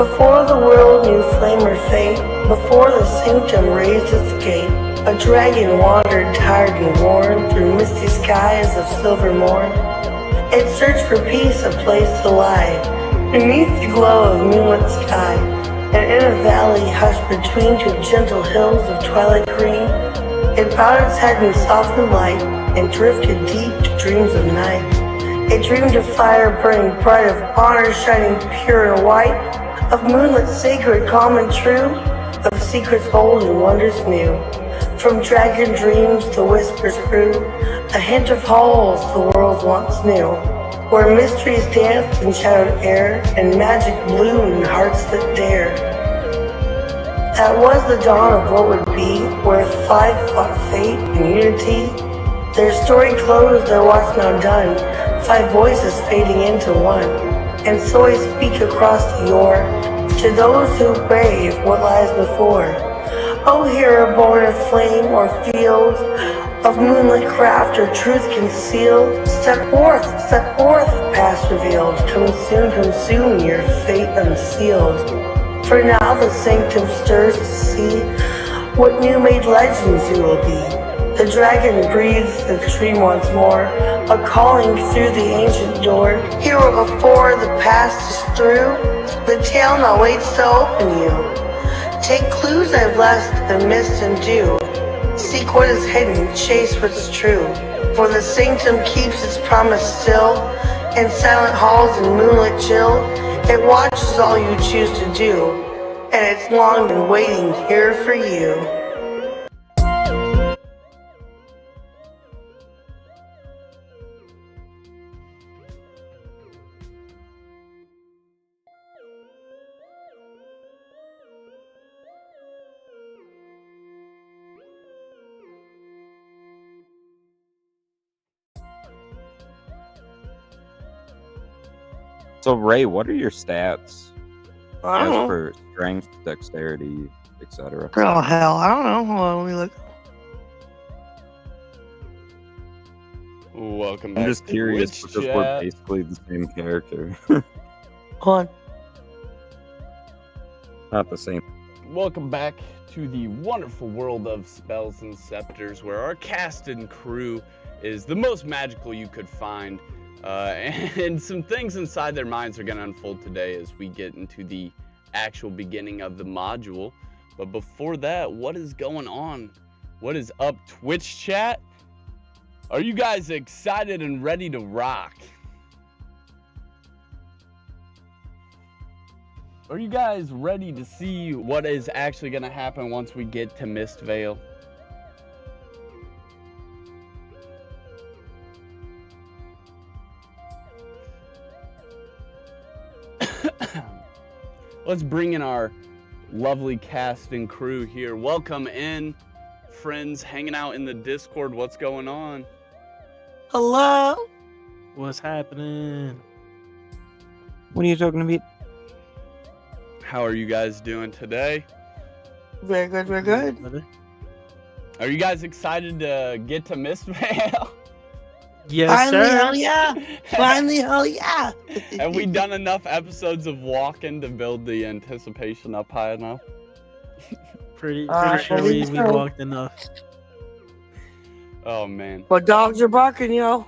Before the world knew flame or fate, before the sanctum raised its gate, a dragon wandered tired and worn through misty skies of silver morn. It searched for peace, a place to lie, beneath the glow of moonlit sky, and in a valley hushed between two gentle hills of twilight green, it bowed its head in softened light and drifted deep to dreams of night. It dreamed of fire burning bright, of honor shining pure and white, of moonlit sacred, calm and true, of secrets old and wonders new. From dragon dreams the whispers grew, a hint of halls the world once knew, where mysteries danced in shadowed air, and magic bloomed in hearts that dared. That was the dawn of what would be, where five fought fate and unity. Their story closed, their watch now done, five voices fading into one. And so I speak across the yore, to those who brave what lies before. O hero born of flame or field, of moonlit craft or truth concealed, step forth, past revealed, come soon, your fate unsealed. For now the sanctum stirs to see what new made legends you will be. The dragon breathes the dream once more, a calling through the ancient door. Hero before the past is through, the tale now waits to open you. Take clues I've left and missed and do. Seek what is hidden, chase what's true. For the sanctum keeps its promise still. In silent halls and moonlit chill, it watches all you choose to do. And it's long been waiting here for you. So, Ray, what are your stats I don't as know. for strength, dexterity, etc.? Oh, hell, I don't know. Hold on, let me look. Welcome back. I'm just to curious Twitch because chat. we're basically the same character. Hold on. Not the same. Welcome back to the wonderful world of spells and scepters, where our cast and crew is the most magical you could find. And some things inside their minds are going to unfold today as we get into the actual beginning of the module. But before that, what is going on? What is up, Twitch chat? Are you guys excited and ready to rock? Are you guys ready to see what is actually going to happen once we get to Mistveil? Let's bring in our lovely cast and crew here. Welcome in, friends hanging out in the Discord. What's going on? Hello? What's happening? What are you talking about? How are you guys doing today? Very good, very good. Brother? Are you guys excited to get to Mistveil? Yes, Finally, sir. hell yeah. Finally, hell yeah. Have we done enough episodes of walking to build the anticipation up high enough? Pretty I sure believe we so. walked enough. Oh man. But dogs are barking, yo.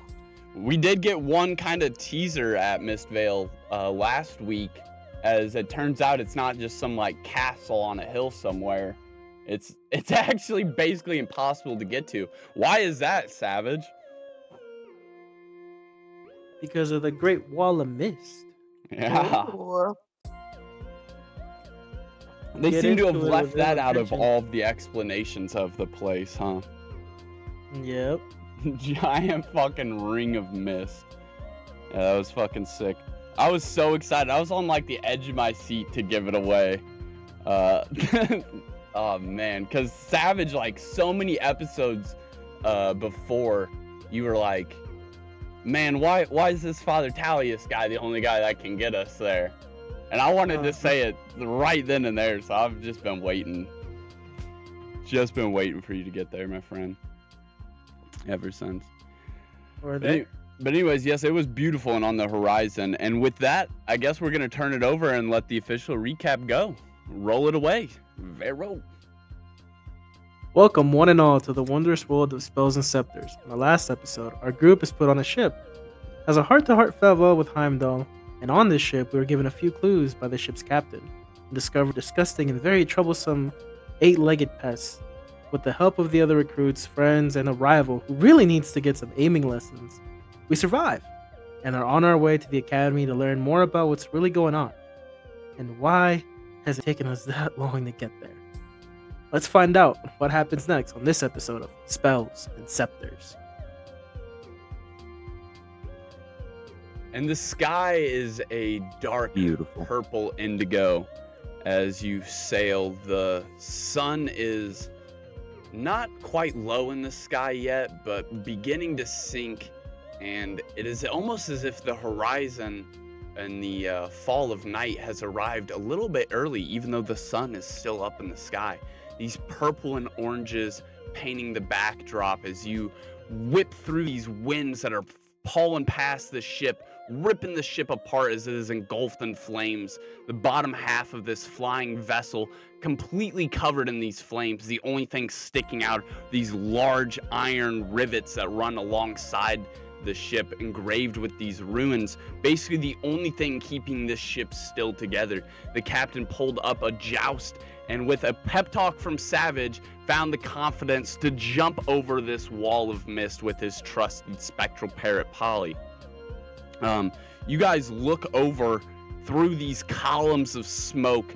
We did get one kind of teaser at Mistveil last week. As it turns out, it's not just some like castle on a hill somewhere. It's actually basically impossible to get to. Why is that, Savage? Because of the Great Wall of Mist. Yeah. Ooh. They Get seem to have into it left with that little out of attention. all of the explanations of the place, huh? Yep. Giant fucking ring of mist. Yeah, that was fucking sick. I was so excited. I was on like the edge of my seat to give it away. Oh man, because Savage, like so many episodes before, you were like, man, why is this Father Talius guy the only guy that can get us there? And I wanted to say it right then and there, so I've just been waiting. Just been waiting for you to get there, my friend. Ever since. Or that. But anyways, yes, it was beautiful and on the horizon. And with that, I guess we're going to turn it over and let the official recap go. Roll it away. Vero. Welcome, one and all, to the wondrous world of spells and scepters. In the last episode, our group is put on a ship, has a heart-to-heart farewell with Heimdall, and on this ship, we were given a few clues by the ship's captain and discovered disgusting and very troublesome eight-legged pests. With the help of the other recruits, friends, and a rival who really needs to get some aiming lessons, we survive and are on our way to the academy to learn more about what's really going on. And why has it taken us that long to get there? Let's find out what happens next on this episode of Spells and Scepters. And the sky is a dark, Beautiful. purple indigo as you sail. The sun is not quite low in the sky yet, but beginning to sink. And it is almost as if the horizon and the fall of night has arrived a little bit early, even though the sun is still up in the sky. These purple and oranges painting the backdrop as you whip through these winds that are pulling past the ship, ripping the ship apart as it is engulfed in flames. The bottom half of this flying vessel completely covered in these flames. The only thing sticking out, these large iron rivets that run alongside the ship, engraved with these runes. Basically the only thing keeping this ship still together. The captain pulled up a joust and with a pep talk from Savage, found the confidence to jump over this wall of mist with his trusted spectral parrot Polly. You guys look over through these columns of smoke,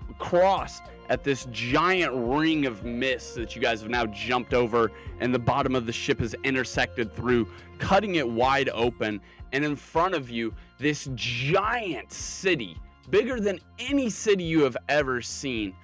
across at this giant ring of mist that you guys have now jumped over, and the bottom of the ship is intersected through, cutting it wide open. And in front of you, this giant city, bigger than any city you have ever seen.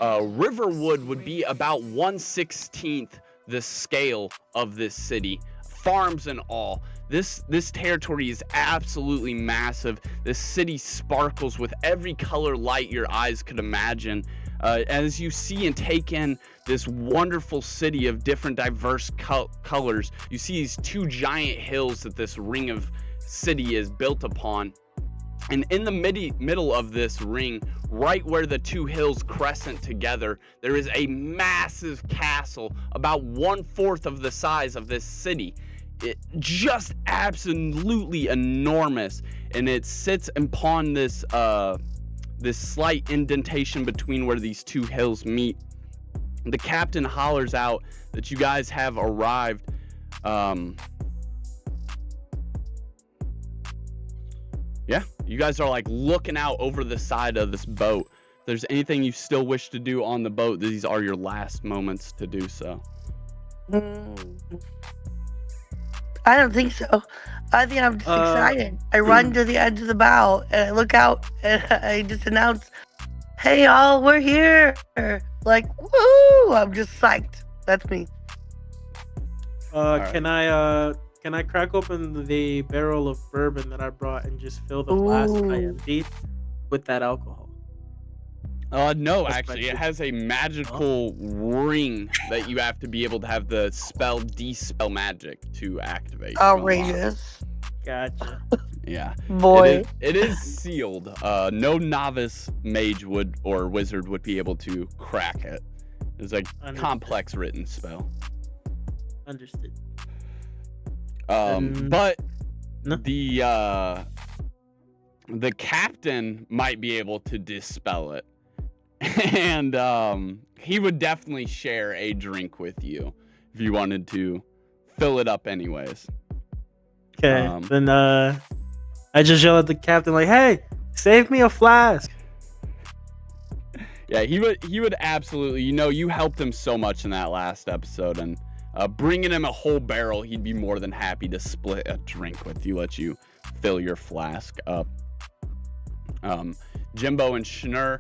Riverwood would be about 1/16 the scale of this city, farms and all. This territory is absolutely massive. This city sparkles with every color light your eyes could imagine. As you see and take in this wonderful city of different diverse colors, you see these two giant hills that this ring of city is built upon. And in the middle of this ring, right where the two hills crescent together, there is a massive castle, about 1/4 of the size of this city. It just absolutely enormous, and it sits upon this this slight indentation between where these two hills meet. The captain hollers out that you guys have arrived. Yeah, you guys are like looking out over the side of this boat. If there's anything you still wish to do on the boat, these are your last moments to do so. I don't think so. I think I'm just excited. I run to the edge of the bow and I look out and I just announce, "Hey y'all, we're here!" Like, woo! I'm just psyched. That's me. Can I crack open the barrel of bourbon that I brought and just fill the flask I Ooh. emptied with that alcohol? No, That's actually, my it has a magical ring that you have to be able to have the spell Dispel Magic to activate. to unlock. Outrageous. Gotcha. Yeah. Boy. It is sealed. No novice mage or wizard would be able to crack it. It's a Understood. complex written spell. Understood. But No. the captain might be able to dispel it. And he would definitely share a drink with you if you wanted to fill it up anyways. Okay, then I just yell at the captain like, "Hey, save me a flask!" Yeah, he would absolutely. You helped him so much in that last episode, and bringing him a whole barrel, he'd be more than happy to split a drink with you, let you fill your flask up. Jimbo and Schnur,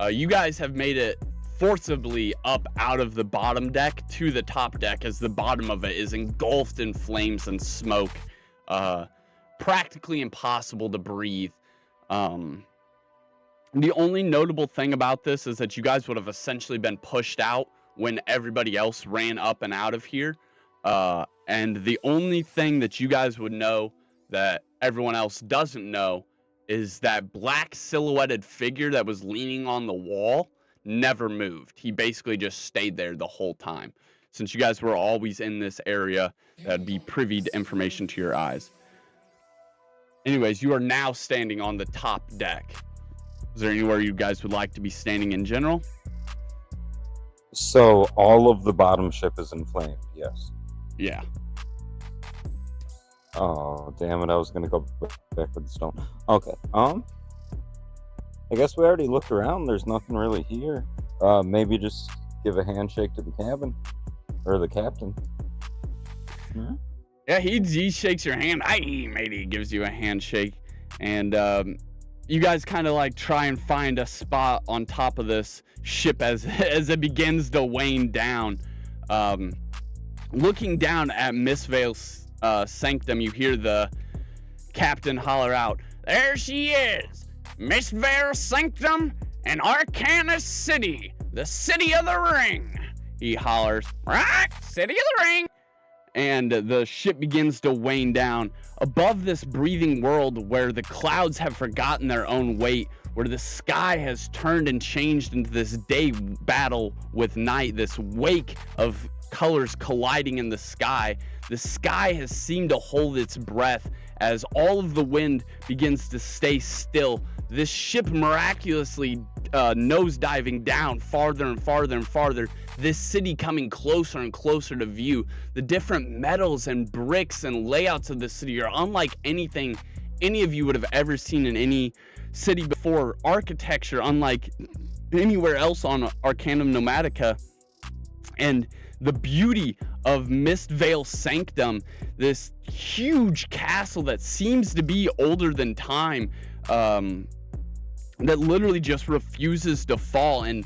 you guys have made it forcibly up out of the bottom deck to the top deck, as the bottom of it is engulfed in flames and smoke. Practically impossible to breathe. The only notable thing about this is that you guys would have essentially been pushed out when everybody else ran up and out of here. And the only thing that you guys would know that everyone else doesn't know is that black silhouetted figure that was leaning on the wall never moved. He basically just stayed there the whole time. Since you guys were always in this area, that'd be privy to information to your eyes. Anyways, you are now standing on the top deck. Is there anywhere you guys would like to be standing in general? So all of the bottom ship is inflamed, yes. Yeah. Oh, damn it, I was gonna go back for the stone. Okay, I guess we already looked around, there's nothing really here. Maybe just give a handshake to the cabin, or the captain. Hmm? Yeah, he shakes your hand. Aye, matey, gives you a handshake. And you guys kind of like try and find a spot on top of this ship as it begins to wane down. Looking down at Mistveil Sanctum, you hear the captain holler out, "There she is! Mistveil Sanctum and Arcanus City, the city of the ring!" He hollers, "Right, city of the ring!" And the ship begins to wane down above this breathing world where the clouds have forgotten their own weight, where the sky has turned and changed into this day battle with night, this wake of colors colliding in the sky. The sky has seemed to hold its breath as all of the wind begins to stay still. This ship miraculously nosediving down farther and farther and farther. This city coming closer and closer to view. The different metals and bricks and layouts of the city are unlike anything any of you would have ever seen in any city before. Architecture unlike anywhere else on Arcanum Nomatica. And the beauty of Mistveil Sanctum, this huge castle that seems to be older than time, that literally just refuses to fall and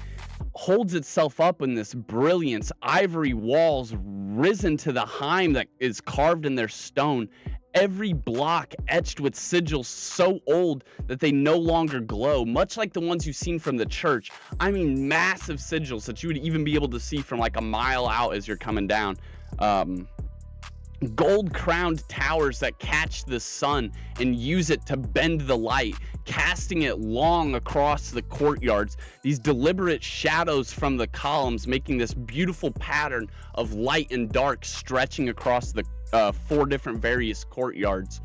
holds itself up in this brilliance. Ivory walls risen to the heim that is carved in their stone. Every block etched with sigils so old that they no longer glow, much like the ones you've seen from the church. I mean, massive sigils that you would even be able to see from like a mile out as you're coming down. Gold-crowned towers that catch the sun and use it to bend the light, casting it long across the courtyards. These deliberate shadows from the columns making this beautiful pattern of light and dark stretching across the 4 different various courtyards.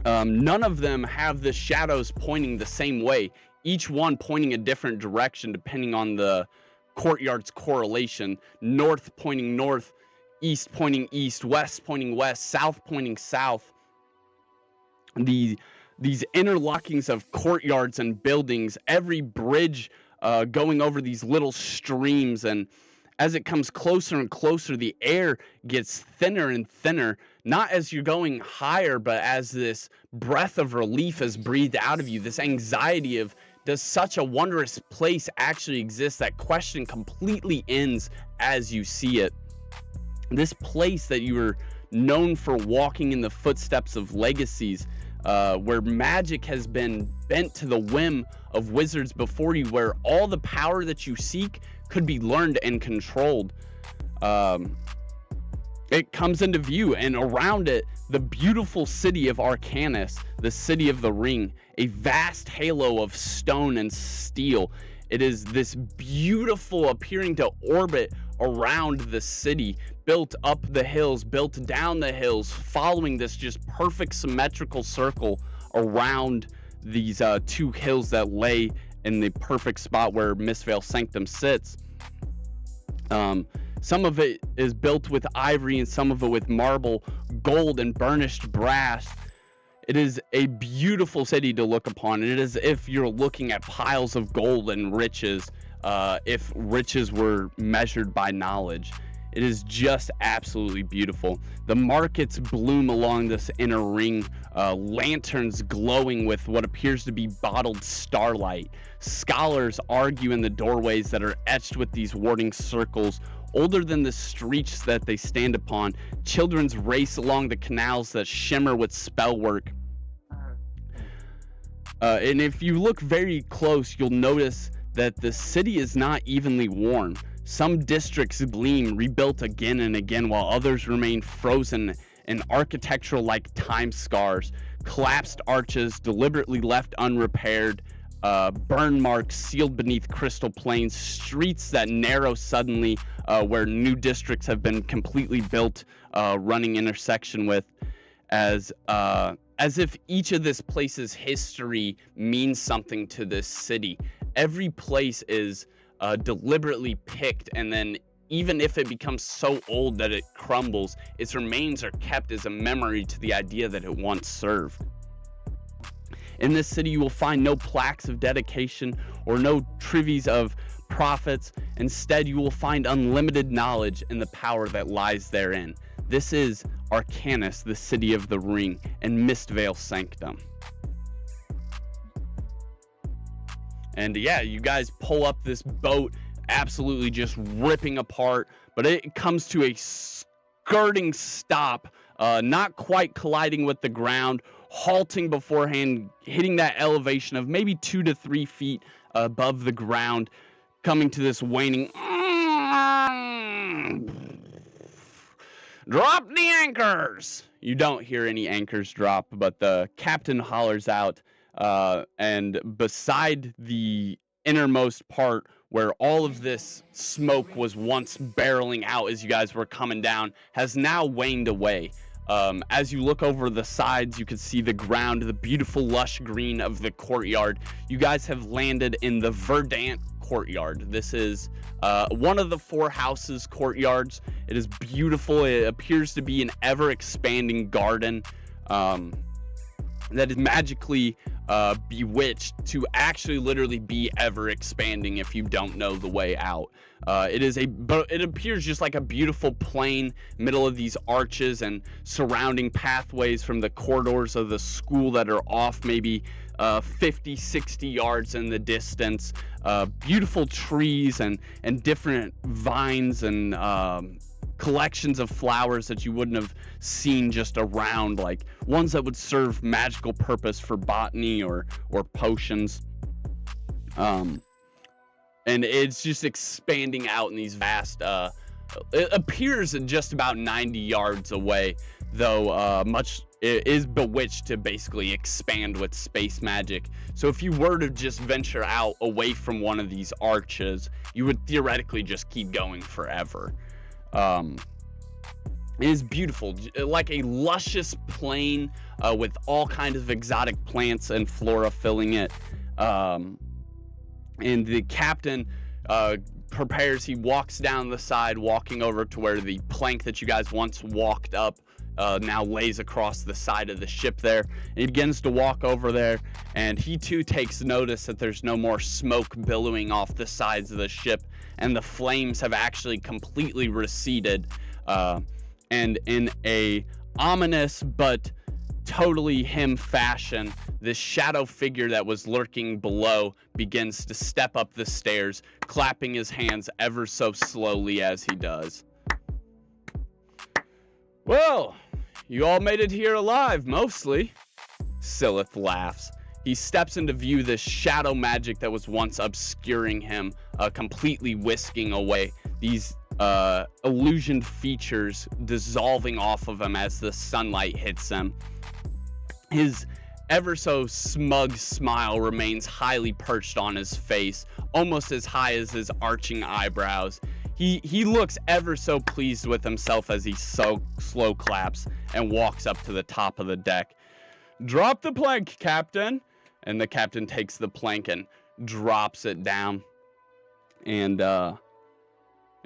None of them have the shadows pointing the same way, each one pointing a different direction depending on the courtyard's correlation. North pointing north, east pointing east, west pointing west, south pointing south. These interlockings of courtyards and buildings, every bridge going over these little streams, and as it comes closer and closer, the air gets thinner and thinner, not as you're going higher, but as this breath of relief is breathed out of you, this anxiety of, does such a wondrous place actually exist? That question completely ends as you see it. This place that you were known for walking in the footsteps of legacies, where magic has been bent to the whim of wizards before you, where all the power that you seek could be learned and controlled. It comes into view, and around it, the beautiful city of Arcanus, the city of the ring, a vast halo of stone and steel. It is this beautiful appearing to orbit around the city, built up the hills, built down the hills, following this just perfect symmetrical circle around these 2 hills that lay in the perfect spot where Mistveil Sanctum sits. Some of it is built with ivory and some of it with marble, gold, and burnished brass. It is a beautiful city to look upon. It is as if you're looking at piles of gold and riches, if riches were measured by knowledge. It is just absolutely beautiful. The markets bloom along this inner ring, lanterns glowing with what appears to be bottled starlight. Scholars argue in the doorways that are etched with these warding circles, older than the streets that they stand upon. Children's race along the canals that shimmer with spellwork. And if you look very close, you'll notice that the city is not evenly worn. Some districts gleam, rebuilt again and again, while others remain frozen in architectural like time scars, collapsed arches deliberately left unrepaired, burn marks sealed beneath crystal plains, streets that narrow suddenly where new districts have been completely built, running intersection with, as if each of this place's history means something to this city. Every place is deliberately picked, and then even if it becomes so old that it crumbles, its remains are kept as a memory to the idea that it once served. In this city, you will find no plaques of dedication or no trevies of prophets. Instead, you will find unlimited knowledge and the power that lies therein. This is Arcanus, the City of the Ring, and Mistveil Sanctum. And yeah, you guys pull up this boat, absolutely just ripping apart, but it comes to a skirting stop, not quite colliding with the ground, halting beforehand, hitting that elevation of maybe 2 to 3 feet above the ground, coming to this waning. Drop the anchors! You don't hear any anchors drop, but the captain hollers out, and beside the innermost part where all of this smoke was once barreling out as you guys were coming down has now waned away. As you look over the sides, you can see the ground, the beautiful lush green of the courtyard. You guys have landed in the Verdant courtyard. This is one of the 4 houses courtyards. It is beautiful. It appears to be an ever-expanding garden that is magically bewitched to actually literally be ever-expanding if you don't know the way out. It appears just like a beautiful plain, middle of these arches and surrounding pathways from the corridors of the school that are off maybe 50, 60 yards in the distance. Beautiful trees and different vines and collections of flowers that you wouldn't have seen just around, like ones that would serve magical purpose for botany or potions. And it's just expanding out in these vast, it appears just about 90 yards away, though it is bewitched to basically expand with space magic. So if you were to just venture out away from one of these arches, you would theoretically just keep going forever. It is beautiful, like a luscious plain with all kinds of exotic plants and flora filling it. And the captain prepares. He walks down the side, walking over to where the plank that you guys once walked up now lays across the side of the ship there. And he begins to walk over there, and he too takes notice that there's no more smoke billowing off the sides of the ship, and the flames have actually completely receded. And in a ominous but totally him fashion, this shadow figure that was lurking below begins to step up the stairs, clapping his hands ever so slowly as he does. Well, you all made it here alive, mostly. Silith laughs. He steps into view, this shadow magic that was once obscuring him, completely whisking away. These illusioned features dissolving off of him as the sunlight hits them. His ever so smug smile remains highly perched on his face, almost as high as his arching eyebrows. He looks ever so pleased with himself as he so slow claps and walks up to the top of the deck. Drop the plank, Captain. And the captain takes the plank and drops it down. And yeah,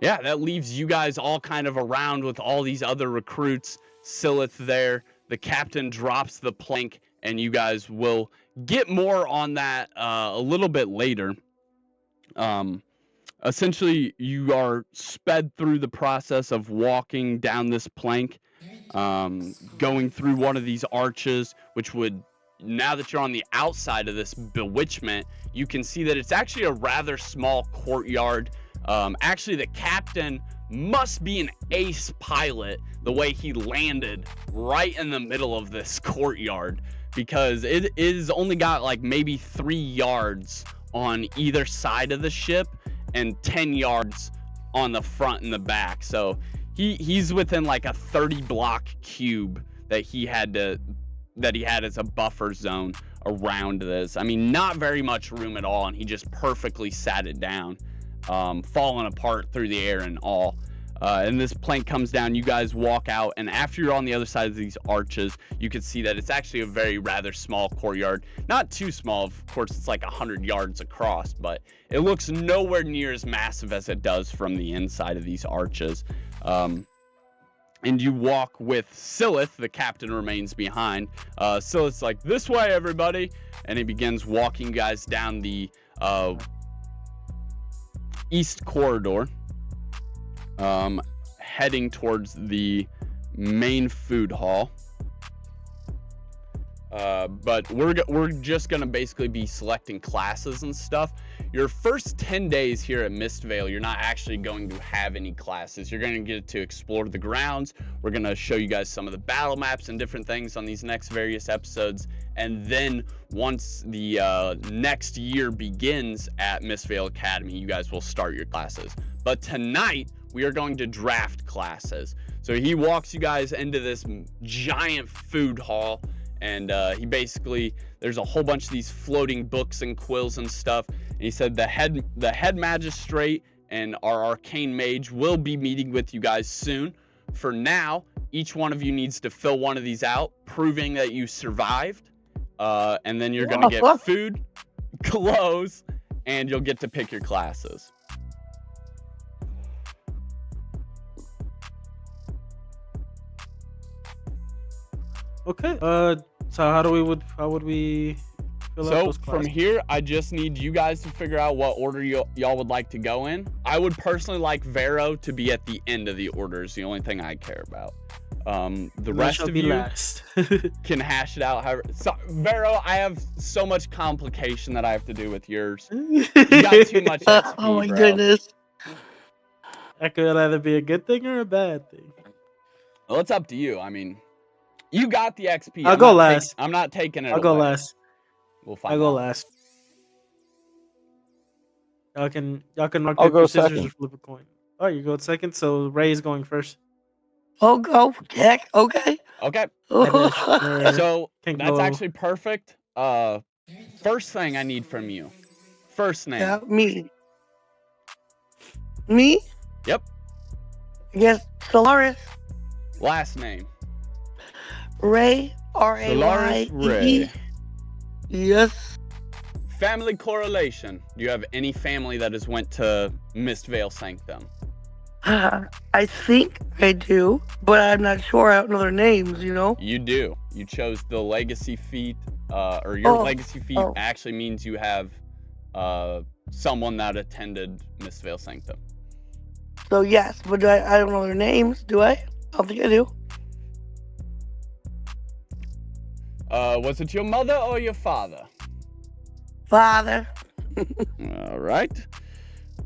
that leaves you guys all kind of around with all these other recruits. Silith there. The captain drops the plank, and you guys will get more on that a little bit later. Essentially, you are sped through the process of walking down this plank, going through one of these arches, which would, now that you're on the outside of this bewitchment, you can see that it's actually a rather small courtyard. Actually, the captain must be an ace pilot the way he landed right in the middle of this courtyard, because it is only got like maybe 3 yards on either side of the ship and 10 yards on the front and the back. So he's within like a 30 block cube that he had as a buffer zone around this. I mean, not very much room at all, and he just perfectly sat it down, falling apart through the air and all. And this plank comes down, you guys walk out, and after you're on the other side of these arches, you can see that it's actually a rather small courtyard. Not too small, of course, it's like 100 yards across, but it looks nowhere near as massive as it does from the inside of these arches. And you walk with Silith, the captain remains behind. Silith's like, this way, everybody. And he begins walking you guys down the east corridor, heading towards the main food hall. But we're just gonna basically be selecting classes and stuff. Your first 10 days here at Mistveil, you're not actually going to have any classes. You're going to get to explore the grounds. We're going to show you guys some of the battle maps and different things on these next various episodes. And then once the next year begins at Mistveil Academy, you guys will start your classes. But tonight, we are going to draft classes. So he walks you guys into this giant food hall, and he basically, there's a whole bunch of these floating books and quills and stuff. And he said the head magistrate and our arcane mage will be meeting with you guys soon. For now, each one of you needs to fill one of these out, proving that you survived. And then you're gonna get food, clothes, and you'll get to pick your classes. Okay. So how would we fill out So those from classes? here, I just need you guys to figure out what order y'all would like to go in. I would personally like Vero to be at the end of the order, is the only thing I care about. The rest of you last. can hash it out. However, so, Vero, I have so much complication that I have to do with yours. You got too much XP, Oh my bro. goodness. That could either be a good thing or a bad thing. Well, it's up to you. I mean, you got the XP. I'll go last. I'm not taking it I'll go away. last. We'll find I'll go out. last. Y'all can rock I'll paper go scissors second. or flip a coin. Oh, you go second. So Ray's going first. Oh, go. Heck, okay. Okay. And then Schmer So can that's go- actually perfect. First thing I need from you. First name. Yeah, me. Me? Yep. Yes, Solaris. Last name. Ray. R-A-Y-E. Ray. Yes. Family correlation. Do you have any family that has went to Mistveil Sanctum? I think I do, but I'm not sure. I don't know their names, you know? You do. You chose the legacy feat, or your Oh, legacy feat oh. actually means you have someone that attended Mistveil Sanctum. So, yes, but I don't know their names, do I? I don't think I do. Was it your mother or your father? Father. All right.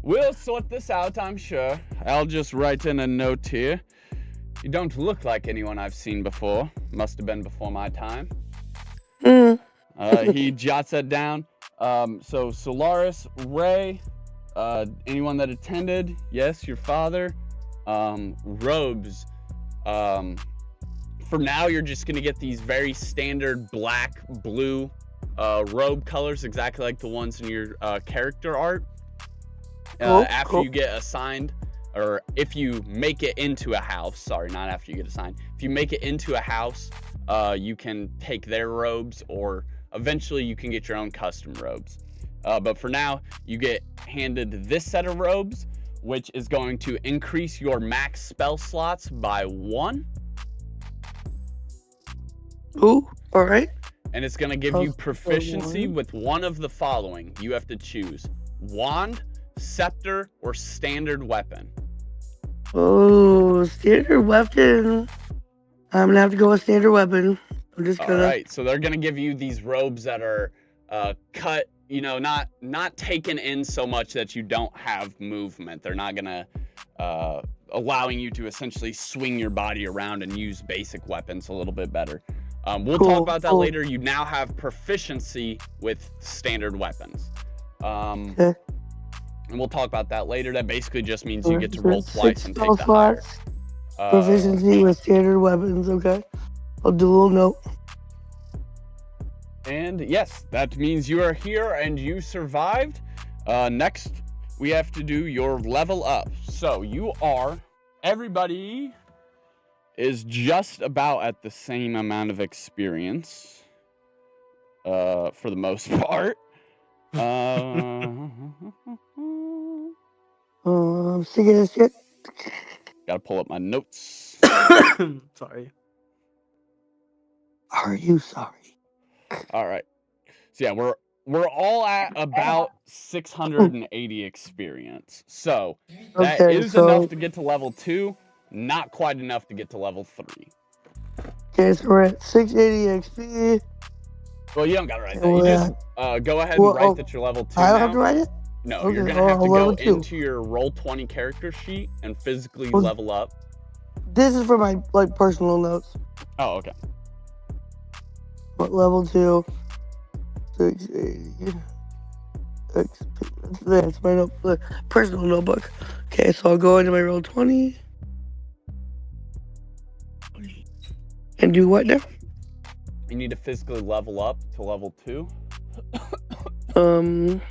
We'll sort this out, I'm sure. I'll just write in a note here. You don't look like anyone I've seen before. Must have been before my time. Mm. He jots that down. So Solaris, Ray, anyone that attended, yes, your father. Robes. For now, you're just gonna get these very standard black, blue robe colors, exactly like the ones in your character art. After you get assigned, or if you make it into a house, sorry, not after you get assigned. If you make it into a house, you can take their robes, or eventually you can get your own custom robes. But for now, you get handed this set of robes, which is going to increase your max spell slots by 1. Ooh, all right. And it's going to give you proficiency with one of the following. You have to choose wand, scepter, or standard weapon. Oh, standard weapon. I'm gonna have to go with standard weapon. I'm just All gonna. right, so they're going to give you these robes that are cut, you know, not taken in so much that you don't have movement. They're not going to allowing you to essentially swing your body around and use basic weapons a little bit better. We'll talk about that later. You now have proficiency with standard weapons. Okay. And we'll talk about that later. That basically just means you get to roll twice 6 and spell take the higher. slots. Proficiency with standard weapons. Okay. I'll do a little note. And yes, that means you are here and you survived. Next, we have to do your level up. So everybody is just about at the same amount of experience, for the most part. I'm sick of this shit. Gotta pull up my notes. Sorry. Are you sorry? All right. So yeah, we're all at about 680 experience. So that Okay, is enough to get to level 2, not quite enough to get to level 3. Okay, so we're at 680 XP. Well, you don't gotta write And that. You we're just go ahead and write oh, that you're level 2 I don't now. have to write it? No, Okay, you're gonna have to I'll go level 2. into your Roll20 character sheet and physically Well, level up. This is for my personal notes. Oh, okay. But level 2, 680 XP. That's my personal notebook. Okay, so I'll go into my Roll20. And do what now? You need to physically level up to level 2. Oh.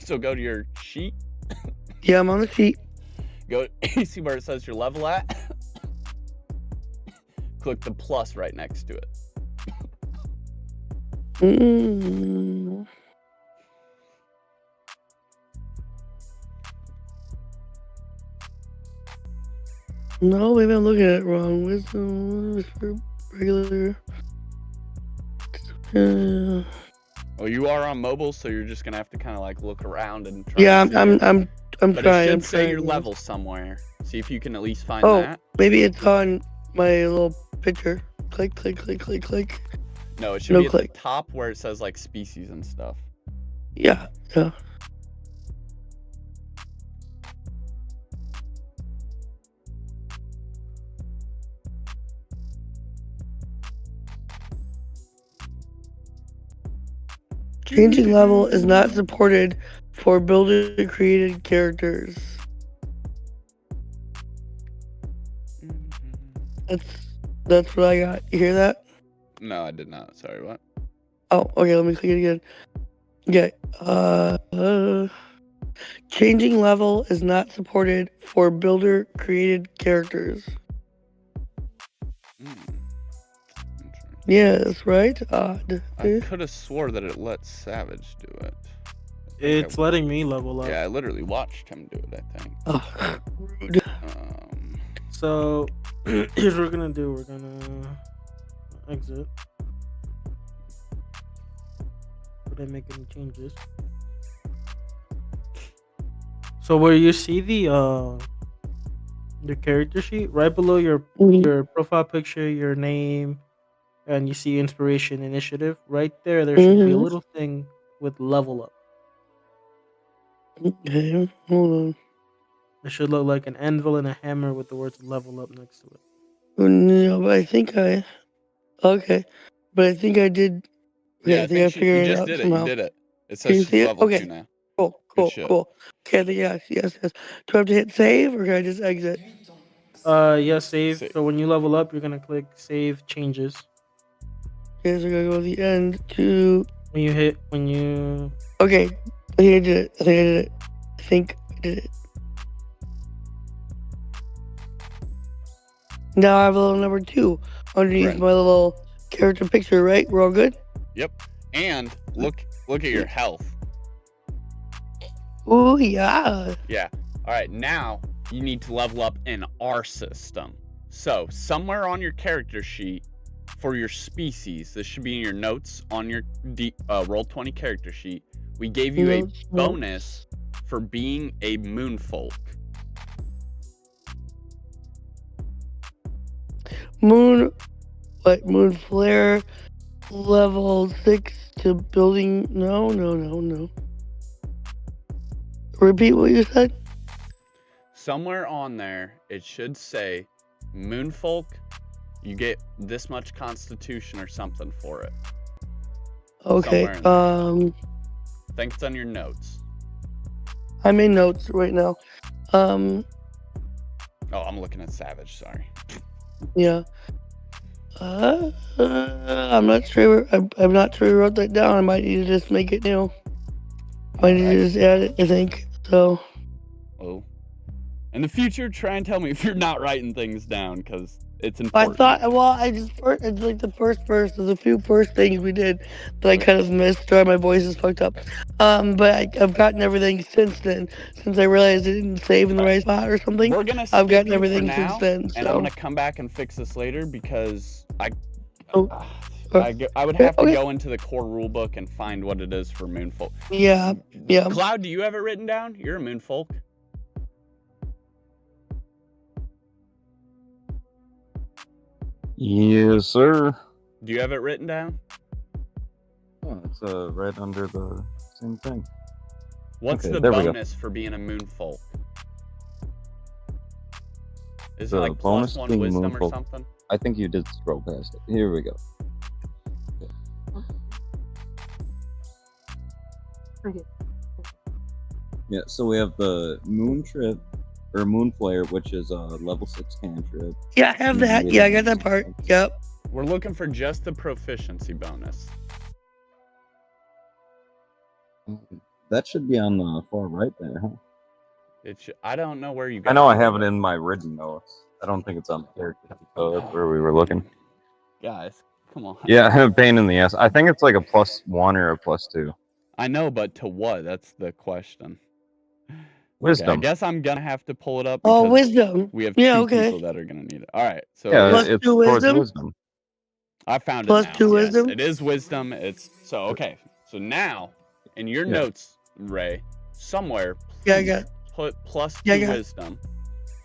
So go to your sheet. Yeah, I'm on the sheet. Go. You see where it says your level at? Click the plus right next to it. No, maybe I'm looking at it wrong. Wisdom for regular. Well, you are on mobile, so you're just gonna have to kind of like look around and try. Yeah, to see I'm but trying. it should I'm say trying, your yes. level somewhere. See if you can at least find Oh, that. maybe it's on my little picture. Click, click, click, click, click. No, it should be at the top where it says like species and stuff. Yeah, yeah. Changing level is not supported for builder created characters. That's what I got. You hear that? No, I did not. Sorry, what? Oh, okay, let me click it again. Okay. Changing level is not supported for builder created characters. Yes, right? Odd. I could have swore that it let Savage do it. It's letting me level up. Yeah, I literally watched him do it, I think. Oh, rude. So, here's what we're gonna do. We're gonna exit. Did I make any changes? So where you see the character sheet, right below your profile picture, your name, and you see inspiration initiative, right there should be a little thing with level up. Okay, hold on. It should look like an anvil and a hammer with the words level up next to it. No, but I think I... Okay. But I think I did... Okay, Yeah, I think I figured it out somehow. You did it. It Can you says see she's it? level Okay. 2 now. Cool. Okay, I think yes. Do I have to hit save or can I just exit? Yeah, save. So when you level up, you're gonna click save changes. Okay, so I gotta go to the end to... When you... Okay, I think I did it. I think I did it. Now I have a little number 2 underneath my little character picture, right? We're all good? Yep. And look at your health. Oh, yeah. Yeah. All right, now you need to level up in our system. So somewhere on your character sheet for your species, this should be in your notes on your Roll20 character sheet. We gave you a bonus for being a moonfolk. Moon flare level 6 to building. No. Repeat what you said. Somewhere on there, it should say moonfolk. You get this much constitution or something for it. Okay. Somewhere in there. I think it's on your notes. I made notes right now. Oh, I'm looking at Savage. Sorry. Yeah. I'm not sure. I'm not sure I wrote that down. I might need to just make it new. Might need to just add it, I think. So. Oh. In the future, try and tell me if you're not writing things down, because it's I important. thought, well, it's like the first verse. There's a few first things we did that I Okay. kind of missed. Sorry, my voice is fucked up. But I've gotten everything since then. Since I realized I didn't save in the right spot or something, We're gonna I've skip gotten you for everything now, since then. and I'm So, gonna come back and fix this later because I would okay, have to okay. go into the core rulebook and find what it is for Moonfolk. Yeah. Cloud, do you have it written down? You're a Moonfolk. Yes, sir. Do you have it written down? Oh, it's right under the same thing. What's Okay, the there we go. bonus for being a Moonfolk? Is The it like bonus plus 1 being wisdom or Moonfolk. something? I think you did scroll past it. Here we go. Okay. Yeah, so we have the Moon Trip or Moon Flare, which is a level 6 cantrip. Yeah, I have that. Yeah, I got that part. Yep. We're looking for just the proficiency bonus. That should be on the far right there, huh? I don't know where you got it. I know I have it in my written notes. I don't think it's on the character. So that's where we were looking. Guys, come on. Yeah, pain in the ass. I think it's like a +1 or a +2. I know, but to what? That's the question. Wisdom. Okay, I guess I'm gonna have to pull it up Oh, because wisdom. we have Yeah, two okay. people that are gonna need it. All right, so Yeah, Plus it's 2 towards wisdom? wisdom. I found Plus it now. 2 Yes, wisdom? it is wisdom. It's so okay. So now in your Yeah. notes, Ray, somewhere, Yeah, I please got. put plus 2 Yeah, I got. wisdom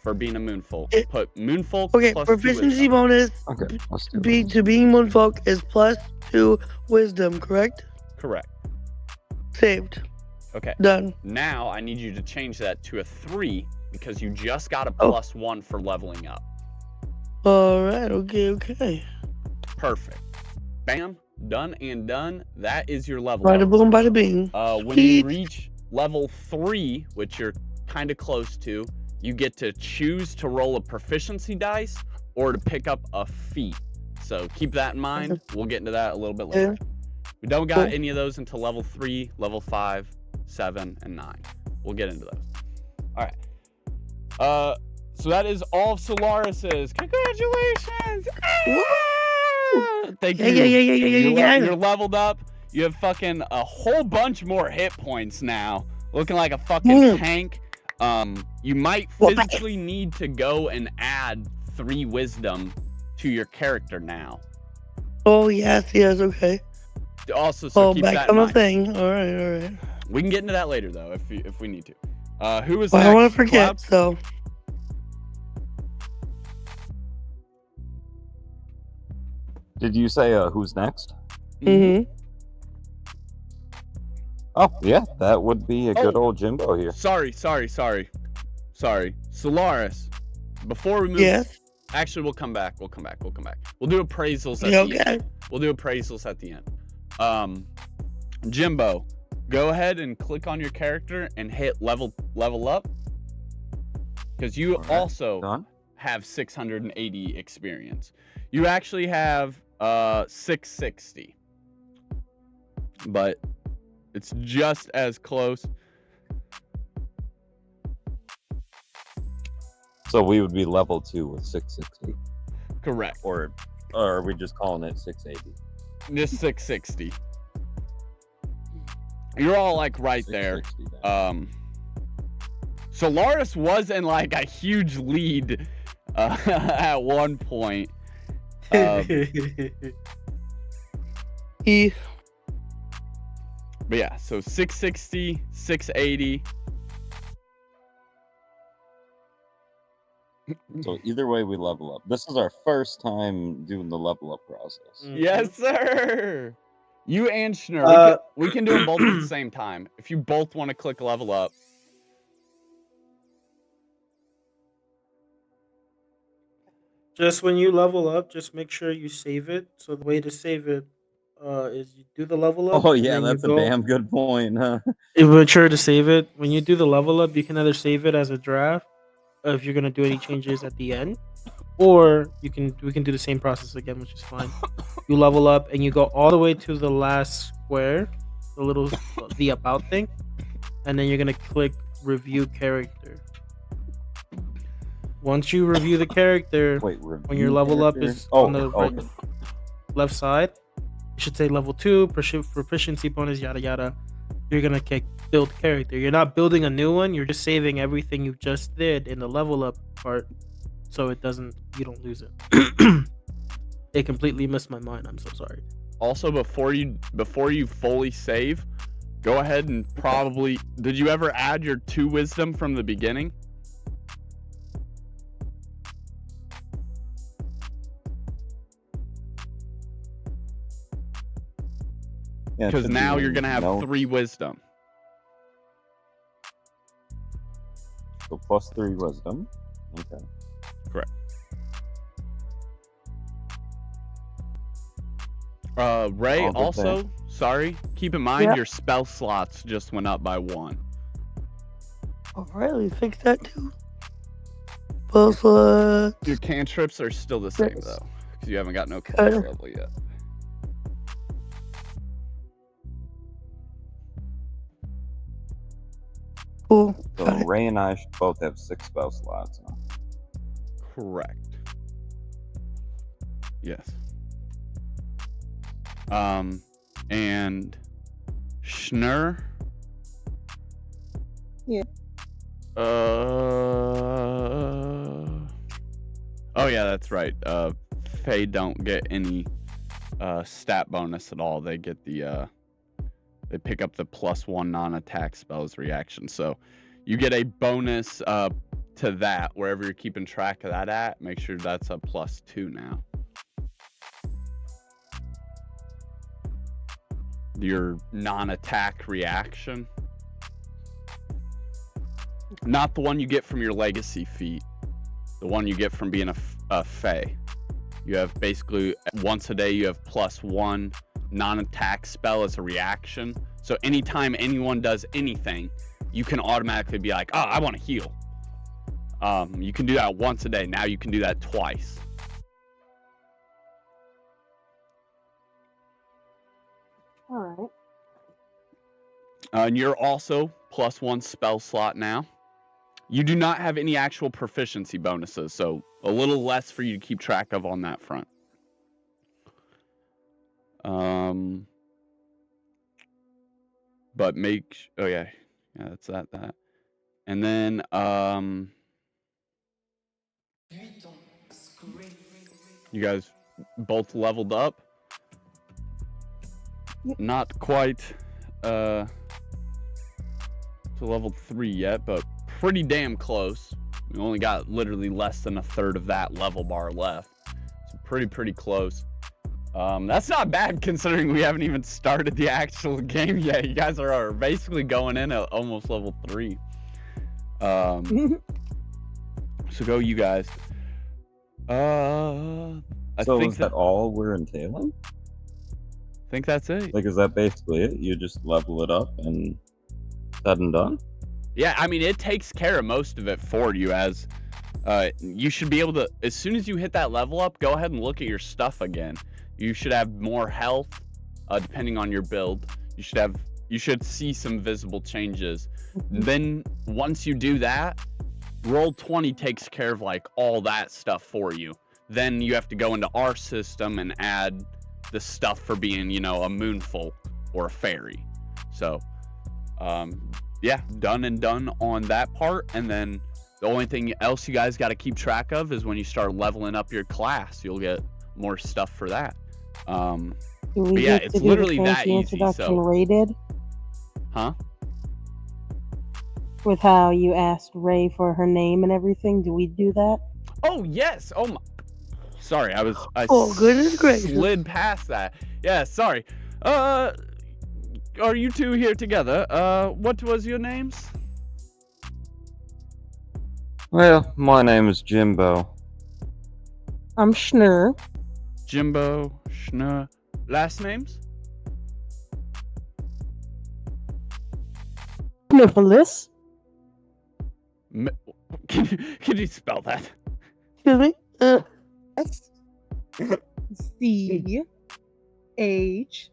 for being a Moonfolk. It- Put Moonfolk Okay, plus 2 proficiency wisdom. bonus Okay, let's do to being Moonfolk is plus 2 wisdom, correct? Correct. Saved. Okay. Done. Now I need you to change that to a 3 because you just got a Oh. +1 for leveling up. Alright, okay. Perfect. Bam. Done and done. That is your level Bada up. boom, bada bing. When you reach level 3, which you're kind of close to, you get to choose to roll a proficiency dice or to pick up a feat. So keep that in mind. We'll get into that a little bit later. We don't got any of those until level 3, level 5, 7, and 9. We'll get into those. All right. So that is all of Solaris's. Congratulations! Thank you. Yeah. You're leveled up. You have fucking a whole bunch more hit points now. Looking like a fucking tank. You might physically need to go and add 3 wisdom to your character now. Oh, yes, okay. Also, so keep back that on in the mind. thing. Alright. We can get into that later, though, if we need to. Who was Well, I next? don't want to forget, Cloud? so. Did you say who's next? Mm-hmm. Oh, yeah, that would be a good Oh. old Jimbo here. Sorry. Solaris, before we move... Yes. Actually, we'll come back. We'll do appraisals at the end. We'll do appraisals at the end. Jimbo, go ahead and click on your character and hit level up. Because you also have 680 experience. You actually have 660. But it's just as close. So we would be level 2 with 660. Correct. Or are we just calling it 680? Just 660. You're all like right there. Solaris was in like a huge lead at one point. But yeah, so 660, 680. So either way, we level up. This is our first time doing the level up process. Yes, sir. You and Schnur, we can do them both at the same time. If you both want to click level up. Just when you level up, just make sure you save it. So the way to save it is you do the level up. Oh and yeah, then you that's a go. damn good point, huh? It would be sure to save it when you do the level up. You can either save it as a draft if you're gonna do any changes at the end, or we can do the same process again, which is fine. You level up and you go all the way to the last square, the about thing, and then you're gonna click review character. Once you review the character, Wait, when your review level up character? is Oh, on the okay. left side, it should say level 2, proficiency bonus, yada yada. You're gonna click build character. You're not building a new one, you're just saving everything you just did in the level up part so you don't lose it. It completely missed my mind. I'm so sorry. Also, before you fully save, go ahead and probably. Did you ever add your 2 wisdom from the beginning? Yeah, it Because should now be you're gonna have no. 3 wisdom. So plus 3 wisdom. Okay. Correct. Ray, All good also, sorry, keep in mind Yeah. your spell slots just went up by 1. Alright, we fixed that too. Plus, Your cantrips are still the same Yes. though, because you haven't got no I know. cantrip level yet. cool. So Got it. Ray and I should both have 6 spell slots. Huh? Correct. Yes. And Schnur. Yeah. Oh yeah, that's right. Fae don't get any stat bonus at all. They get they pick up the +1 non-attack spells reaction. So you get a bonus to that wherever you're keeping track of that at. Make sure that's a +2 now. Your non-attack reaction. Not the one you get from your legacy feat. The one you get from being a Fae. You have basically once a day you have +1 non-attack spell as a reaction. So anytime anyone does anything, you can automatically be like, oh, I want to heal. You can do that once a day. Now you can do that twice. All right. And you're also +1 spell slot now. You do not have any actual proficiency bonuses, so a little less for you to keep track of on that front. But oh yeah, that's that. And then you guys both leveled up. Yep. Not quite to level 3 yet, but pretty damn close. We only got literally less than a third of that level bar left. So pretty close. That's not bad considering we haven't even started the actual game yet. You guys are basically going in at almost level 3. So go you guys. I So think is that all we're entailing? think that's it. Like, is that basically it? You just level it up and said and done? Yeah, I mean, it takes care of most of it for you, as you should be able to, as soon as you hit that level up, go ahead and look at your stuff again. You should have more health, depending on your build. You should see some visible changes. Then once you do that, Roll20 takes care of like all that stuff for you. Then you have to go into our system and add the stuff for being, a moonfolk or a fairy. So, yeah, done and done on that part. And then the only thing else you guys got to keep track of is when you start leveling up your class, you'll get more stuff for that. Do But we yeah, get it's to do literally the that fancy easy, introduction so- rated Huh? with how you asked Ray for her name and everything? Do we do that? Oh yes. Oh my. Sorry, I Oh, goodness gracious. slid past that. Yeah, sorry. Are you two here together? What was your names? Well, my name is Jimbo. I'm Schnur. Jimbo, Schnur. Last names? Sniffless. Can you spell that? Excuse me. C H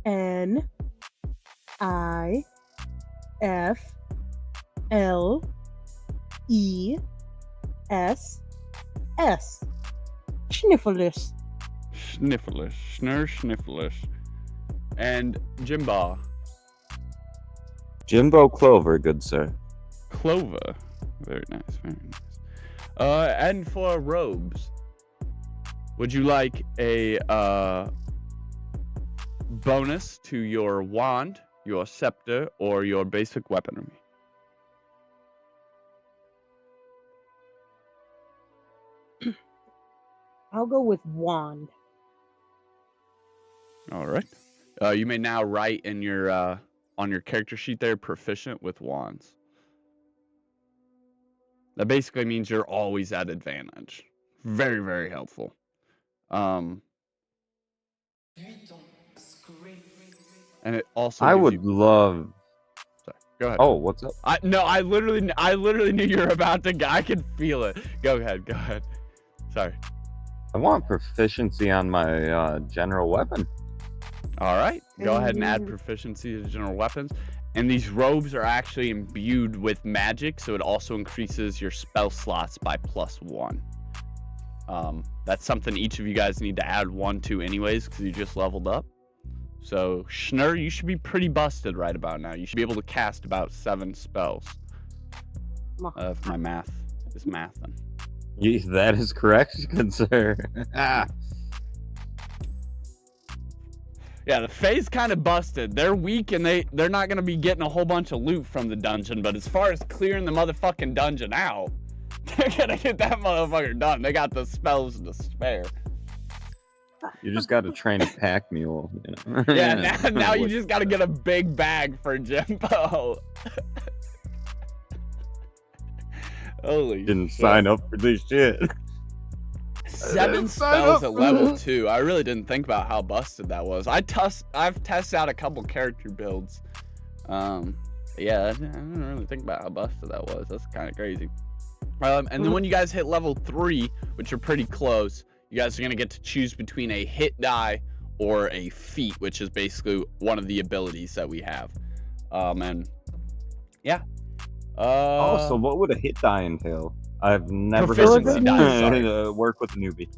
N I F L E S S. Sniffless. Sniffless. Sniffless. And Jimbo. Jimbo Clover, good sir. Clover. Very nice, very nice. And for robes, would you like a bonus to your wand, your scepter, or your basic weaponry? I'll go with wand. All right. You may now write in your on your character sheet there, proficient with wands. That basically means you're always at advantage. Very, very helpful. And it also I gives would you... love. Sorry, go ahead. Oh, what's up? I literally knew you were about to. I could feel it. Go ahead. Sorry. I want proficiency on my general weapon. All right. Go ahead and add proficiency to general weapons. And these robes are actually imbued with magic, so it also increases your spell slots by +1. That's something each of you guys need to add 1 to anyways, because you just leveled up. So, Schnur, you should be pretty busted right about now. You should be able to cast about 7 spells. If my math is mathin'. That is correct, good sir. Yeah, the Fae's kind of busted. They're weak and they're not gonna be getting a whole bunch of loot from the dungeon, but as far as clearing the motherfucking dungeon out, they're gonna get that motherfucker done. They got the spells to spare. You just got to train a pack mule. You know? Yeah, now you just gotta get a big bag for Jimbo. Holy Didn't shit. sign up for this shit. 7 spells at level 2. I really didn't think about how busted that was. I've tested out a couple character builds. Yeah, I didn't really think about how busted that was. That's kind of crazy. And then when you guys hit level 3, which are pretty close, you guys are gonna get to choose between a hit die or a feat, which is basically one of the abilities that we have. And yeah. So what would a hit die entail? I've never Proficiency die, sorry. Work with a newbie.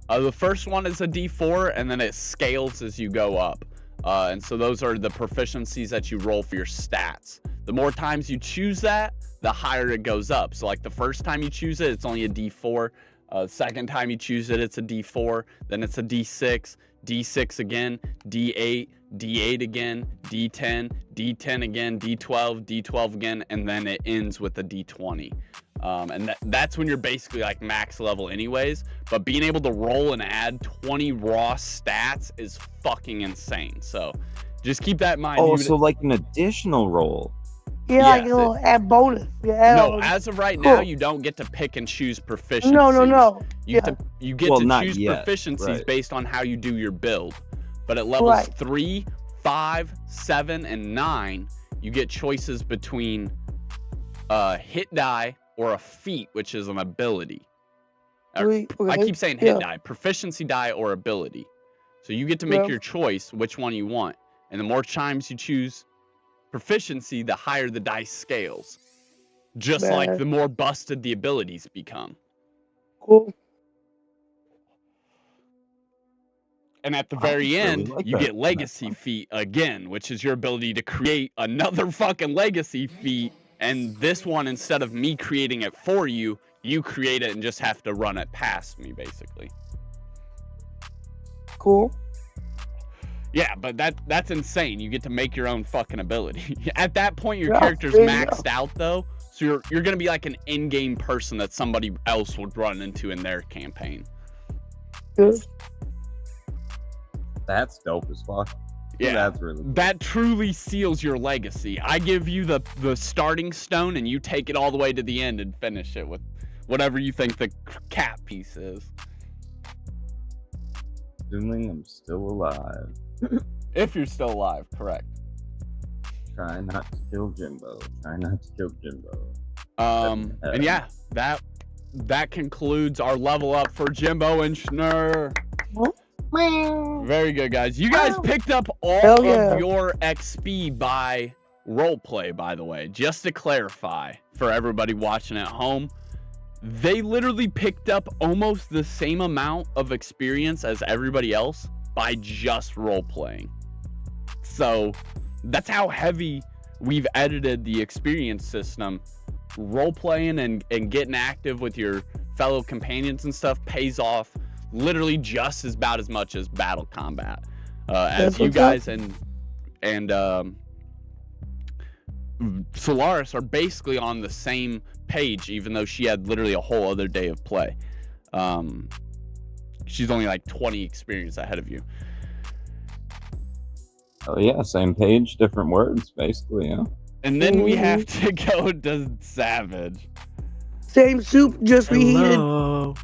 The first one is a D4, and then it scales as you go up. And so those are the proficiencies that you roll for your stats. The more times you choose that, the higher it goes up. So like the first time you choose it, it's only a D4. Second time you choose it, it's a D4. Then it's a D6, D6 again, D8, D8 again, D10, D10 again, D12, D12 again, and then it ends with a D20. And that's when you're basically like max level anyways, but being able to roll and add 20 raw stats is fucking insane. So just keep that in mind. Oh, so like an additional roll. Yeah, Yes, like a little add bonus. Yeah, No, as of right now, you don't get to pick and choose proficiencies. No. You get Well, to not choose yet, proficiencies right. based on how you do your build. But at levels Right. 3, 5, 7, and 9, you get choices between hit die or a feat, which is an ability. I keep saying hit die, proficiency die or ability. So you get to make your choice which one you want. And the more times you choose proficiency, the higher the dice scales. Just like the more busted the abilities become. Cool. And at the very end, like you that. get legacy feat again, which is your ability to create another fucking legacy feat. And this one, instead of me creating it for you, you create it and just have to run it past me, basically. Cool. Yeah, but that's insane. You get to make your own fucking ability. At that point, your Yeah, character's there you maxed out, though. So you're gonna be like an in-game person that somebody else would run into in their campaign. Good. That's dope as fuck. Yeah, That's really cool. that truly seals your legacy. I give you the starting stone, and you take it all the way to the end and finish it with whatever you think the cap piece is. Assuming I'm still alive. If you're still alive, correct. Try not to kill Jimbo. Try not to kill Jimbo. And yeah, that concludes our level up for Jimbo and Schnur. Very good, guys. You guys picked up all of your XP by roleplay, by the way. Just to clarify for everybody watching at home, they literally picked up almost the same amount of experience as everybody else by just role-playing. So that's how heavy we've edited the experience system. Role-playing and getting active with your fellow companions and stuff pays off literally just about as much as battle combat. As you guys and Solaris are basically on the same page, even though she had literally a whole other day of play. She's only like 20 experience ahead of you. Oh yeah, same page, different words, basically, yeah. And then we have to go to Savage. Same soup, just reheated. Hello.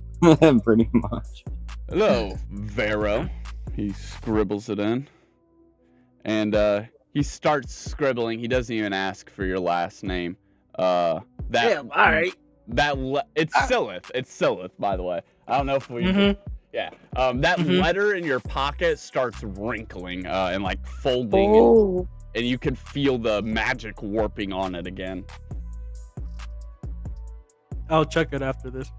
Pretty much. Hello, Vero. He scribbles it in. And he starts scribbling. He doesn't even ask for your last name. Damn, alright. It's Silith. It's Silith, by the way. I don't know if we... Yeah. That letter in your pocket starts wrinkling and like folding. And you can feel the magic warping on it again. I'll check it after this.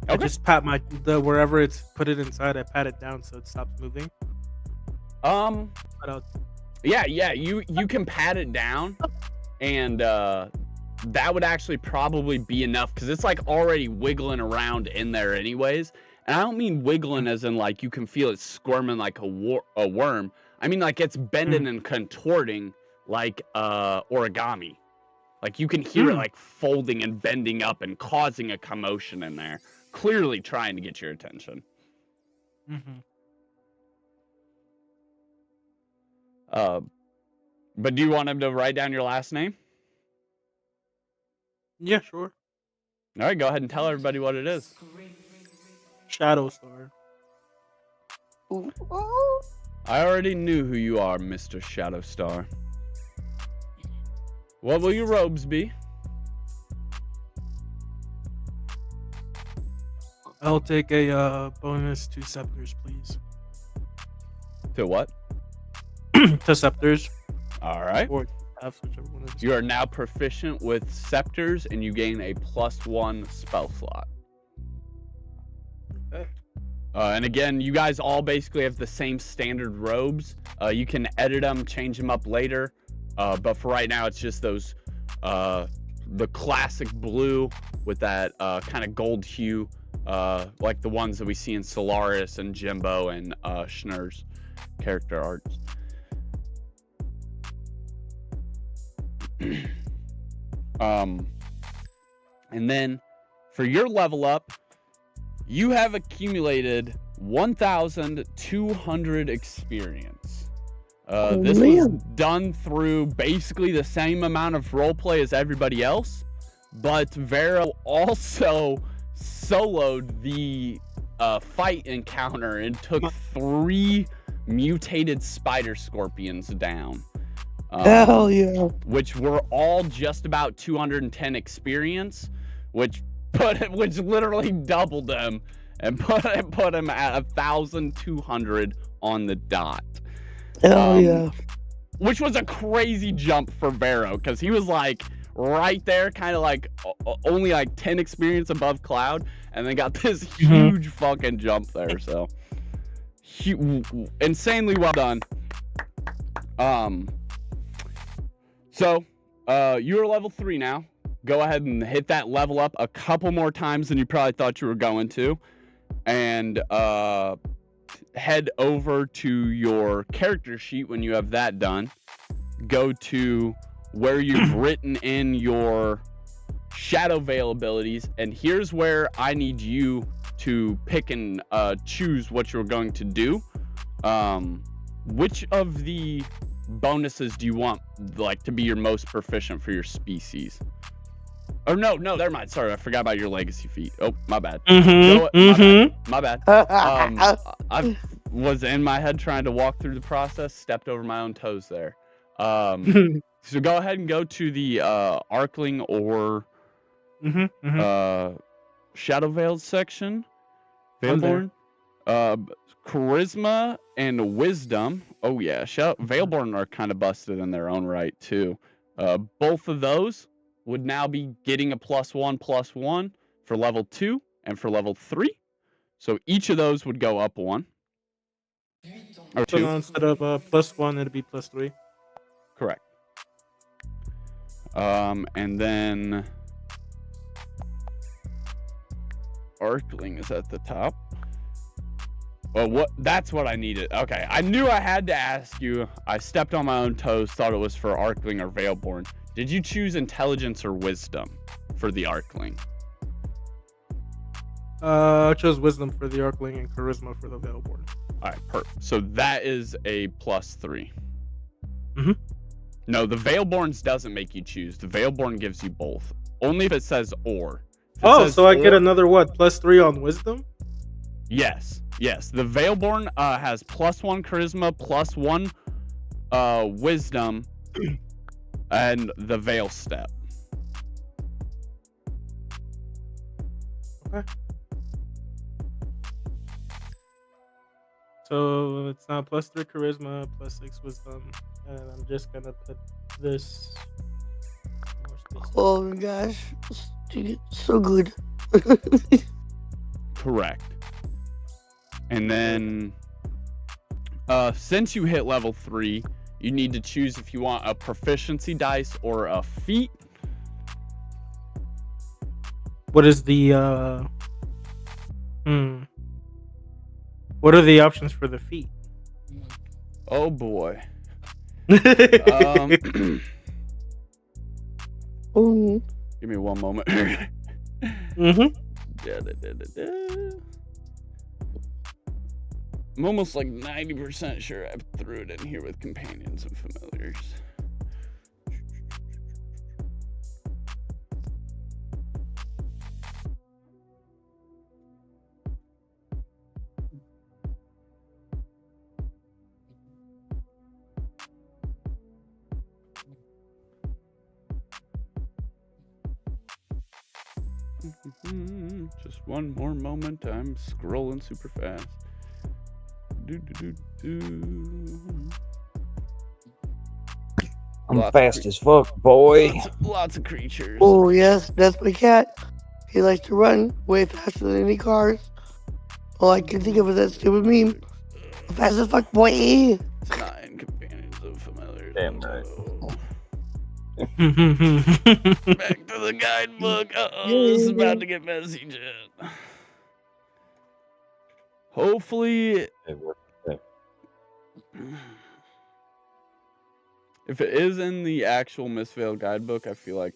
Okay. I just pat wherever it's put it inside, I pat it down so it stops moving. Yeah, you can pat it down, and that would actually probably be enough because it's like already wiggling around in there anyways. And I don't mean wiggling as in like you can feel it squirming like a worm. I mean like it's bending and contorting like origami. Like you can hear it like folding and bending up and causing a commotion in there, clearly trying to get your attention. But do you want him to write down your last name? Yeah, sure. All right, go ahead and tell everybody what it is. Shadow Star. I already knew who you are, Mr. Shadowstar. What will your robes be? I'll take a bonus to Scepters, please. To what? To Scepters. All right. Or whichever one it is. You are now proficient with Scepters, and you gain a +1 spell slot. Okay. And again, you guys all basically have the same standard robes. You can edit them, change them up later. But for right now, it's just those, the classic blue with that kind of gold hue, like the ones that we see in Solaris and Jimbo and Schnur's character arts. And then for your level up, you have accumulated 1,200 experience. This was done through basically the same amount of roleplay as everybody else, but Vero also soloed the fight encounter and took 3 mutated spider scorpions down. Hell yeah. Which were all just about 210 experience, which literally doubled them and put him at 1,200 on the dot. Hell yeah. Which was a crazy jump for Vero because he was like right there, kind of like only like 10 experience above Cloud, and then got this huge fucking jump there. So insanely well done. So you're level 3 now. Go ahead and hit that level up a couple more times than you probably thought you were going to, and head over to your character sheet when you have that done. Go to where you've written in your Shadow Veil abilities, and here's where I need you to pick and choose what you're going to do. Which of the bonuses do you want like to be your most proficient for your species? Or no, never mind. Sorry, I forgot about your legacy feat. Oh, my bad. My bad. was in my head trying to walk through the process, stepped over my own toes there. So go ahead and go to the Arkling or Shadow Veiled section. I'm there. Veilborn. Charisma and Wisdom. Oh yeah, Veilborn are kind of busted in their own right too. Both of those would now be getting a +1/+1 for level 2 and for level 3. So each of those would go up 1 or So 2. now instead of +1, it'd be +3. Correct. And then Arkling is at the top. Well, that's what I needed. Okay, I knew I had to ask you. I stepped on my own toes, thought it was for Arkling or Veilborn. Did you choose Intelligence or Wisdom for the Arkling? I chose Wisdom for the Arkling and Charisma for the Veilborn. All right, perfect. So that is a +3. Mhm. No, the Veilborns doesn't make you choose. The Veilborn gives you both. Only if it says or. If it says so I get or- another what? +3 on Wisdom? Yes. The Veilborn has +1 Charisma, +1 Wisdom, and the Veil step. Okay. So it's now +3 Charisma, +6 Wisdom, and I'm just gonna put this. more space. Oh my gosh, so good. Correct. And then, since you hit level 3, you need to choose if you want a proficiency dice or a feat. What is the What are the options for the feat? Oh boy. Oh, Give me one moment. Mm-hmm. I'm almost like 90% sure I threw it in here with companions and familiars. Just one more moment. I'm scrolling super fast. I'm Lots of fast as fuck, boy. Lots of creatures. oh yes, that's my cat. He likes to run way faster than any cars. All I can think of is that stupid meme. Fast as fuck, boy. 9 companions of familiars. Damn right. Back to the guidebook. This is about to get messy, Jet. Hopefully, if it is in the actual Mistveil guidebook, I feel like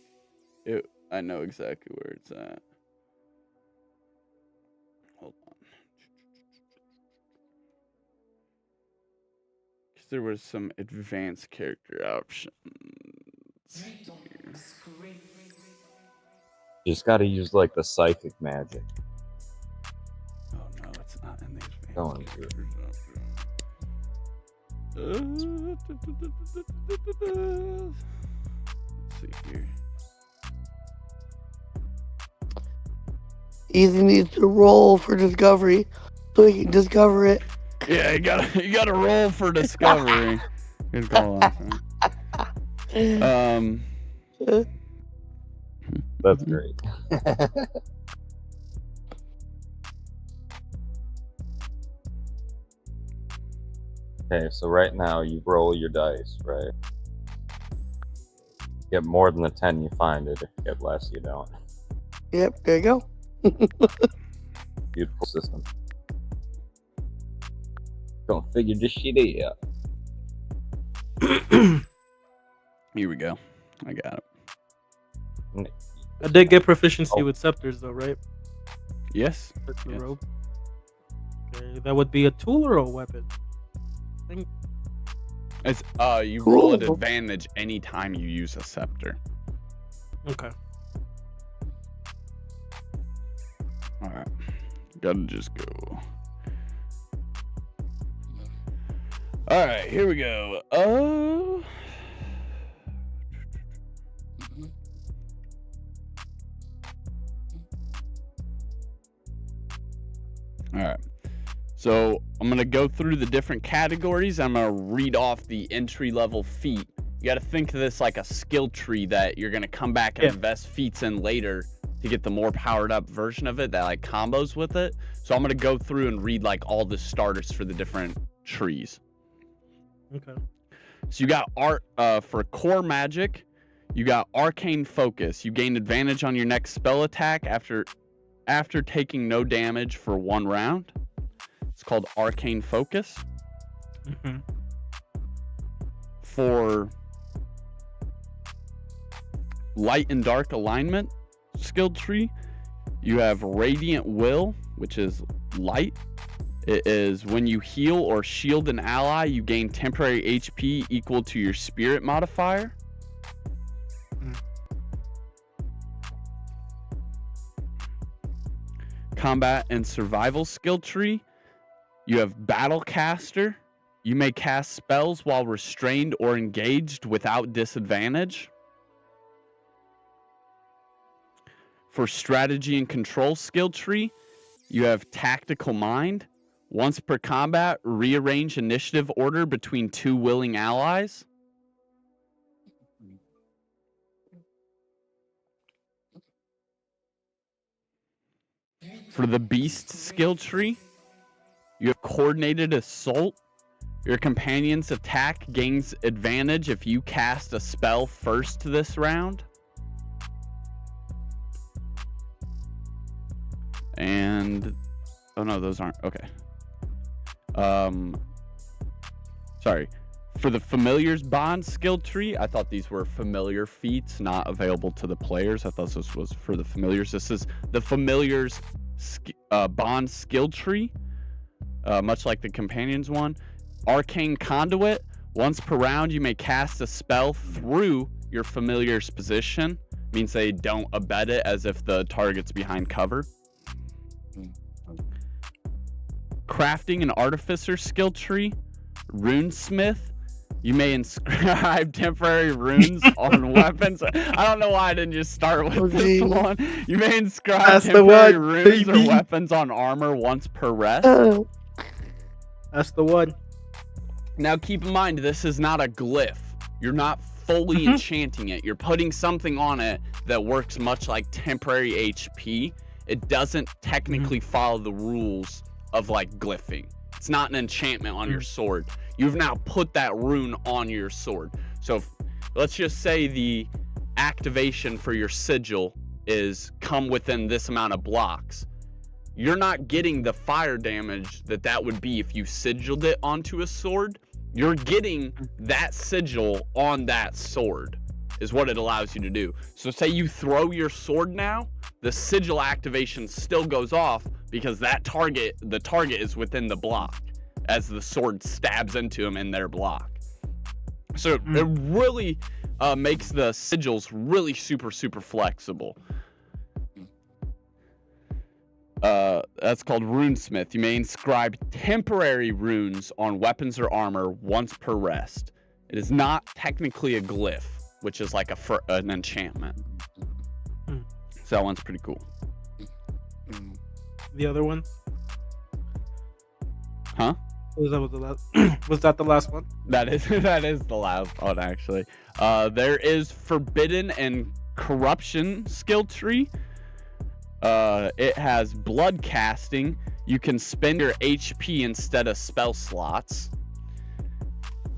I know exactly where it's at. Hold on. Because there was some advanced character options. You just gotta use like the psychic magic. Oh no, it's not in the advanced Going characters Let's see here. Easy needs to roll for discovery so he can discover it. Yeah, you gotta roll for discovery. Good call on. That's great. Okay, so right now you roll your dice, right? Get more than the 10, you find it. If you get less, you don't. Yep, there you go. Beautiful system. Don't figure this shit out. Here we go. I got it. I did get proficiency with Scepters, though, right? Yes. That's the Yes. robe. Okay, that would be a tool or a weapon. I think It's you roll at Cool. advantage anytime you use a scepter. okay. Alright. Gotta just go. All right, here we go. All right. So I'm going to go through the different categories. I'm going to read off the entry-level feat. You got to think of this like a skill tree that you're going to come back and invest feats in later to get the more powered up version of it that like combos with it. So I'm going to go through and read like all the starters for the different trees. Okay. So you got for core magic, you got arcane focus. You gain advantage on your next spell attack after taking no damage for 1 round. It's called arcane focus. Mm-hmm. For light and dark alignment skill tree, you have radiant will, which is light. It is when you heal or shield an ally, you gain temporary HP equal to your spirit modifier. Combat and survival skill tree, you have Battlecaster. You may cast spells while restrained or engaged without disadvantage. For strategy and control skill tree, you have Tactical Mind. Once per combat, rearrange initiative order between 2 willing allies. For the Beast skill tree, you have Coordinated Assault. Your companion's attack gains advantage if you cast a spell first this round. And oh no, those aren't okay. Sorry. For the Familiar's Bond skill tree, I thought these were familiar feats not available to the players. I thought this was for the familiars. This is the Familiar's Bond skill tree, much like the Companion's one. Arcane Conduit. Once per round, you may cast a spell through your familiar's position. Means they don't abet it as if the target's behind cover. Crafting and Artificer skill tree. Runesmith. You may inscribe temporary runes on weapons. I don't know why I didn't just start with this one. You may inscribe temporary runes or weapons on armor once per rest. That's the one. Now keep in mind, this is not a glyph. You're not fully enchanting it. You're putting something on it that works much like temporary HP. It doesn't technically follow the rules of like glyphing. It's not an enchantment on your sword. You've now put that rune on your sword. So let's just say the activation for your sigil is come within this amount of blocks. You're not getting the fire damage that would be if you sigiled it onto a sword. You're getting that sigil on that sword is what it allows you to do. So say you throw your sword now, the sigil activation still goes off because the target is within the block as the sword stabs into them in their block. So it really makes the sigils really super flexible. That's called Runesmith. You may inscribe temporary runes on weapons or armor once per rest. It is not technically a glyph, which is like an enchantment. So that one's pretty cool. The other one? Huh? Was that the last one? That is the last one, actually. There is Forbidden and Corruption skill tree. It has blood casting. You can spend your HP instead of spell slots.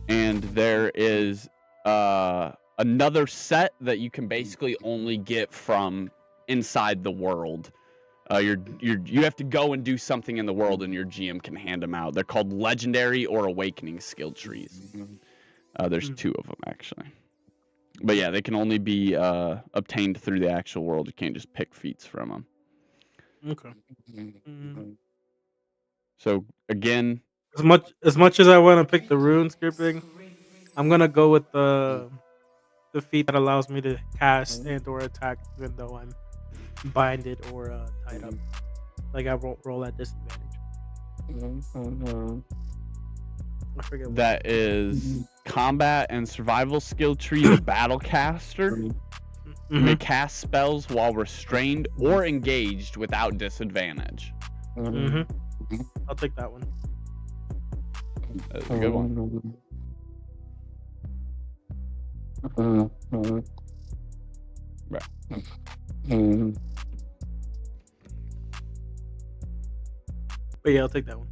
And there is another set that you can basically only get from inside the world. You have to go and do something in the world, and your GM can hand them out. They're called Legendary or Awakening skill trees. There's 2 of them actually. But yeah, they can only be obtained through the actual world. You can't just pick feats from them. Okay. So again, as much as I want to pick the rune skipping, I'm gonna go with the feat that allows me to cast and or attack even though I'm binded or tied up. Like I won't roll at disadvantage. I forget what. That is combat and survival skill tree, the Battlecaster. You may cast spells while restrained or engaged without disadvantage. I'll take that one. That's a good one. Right. But yeah, I'll take that one.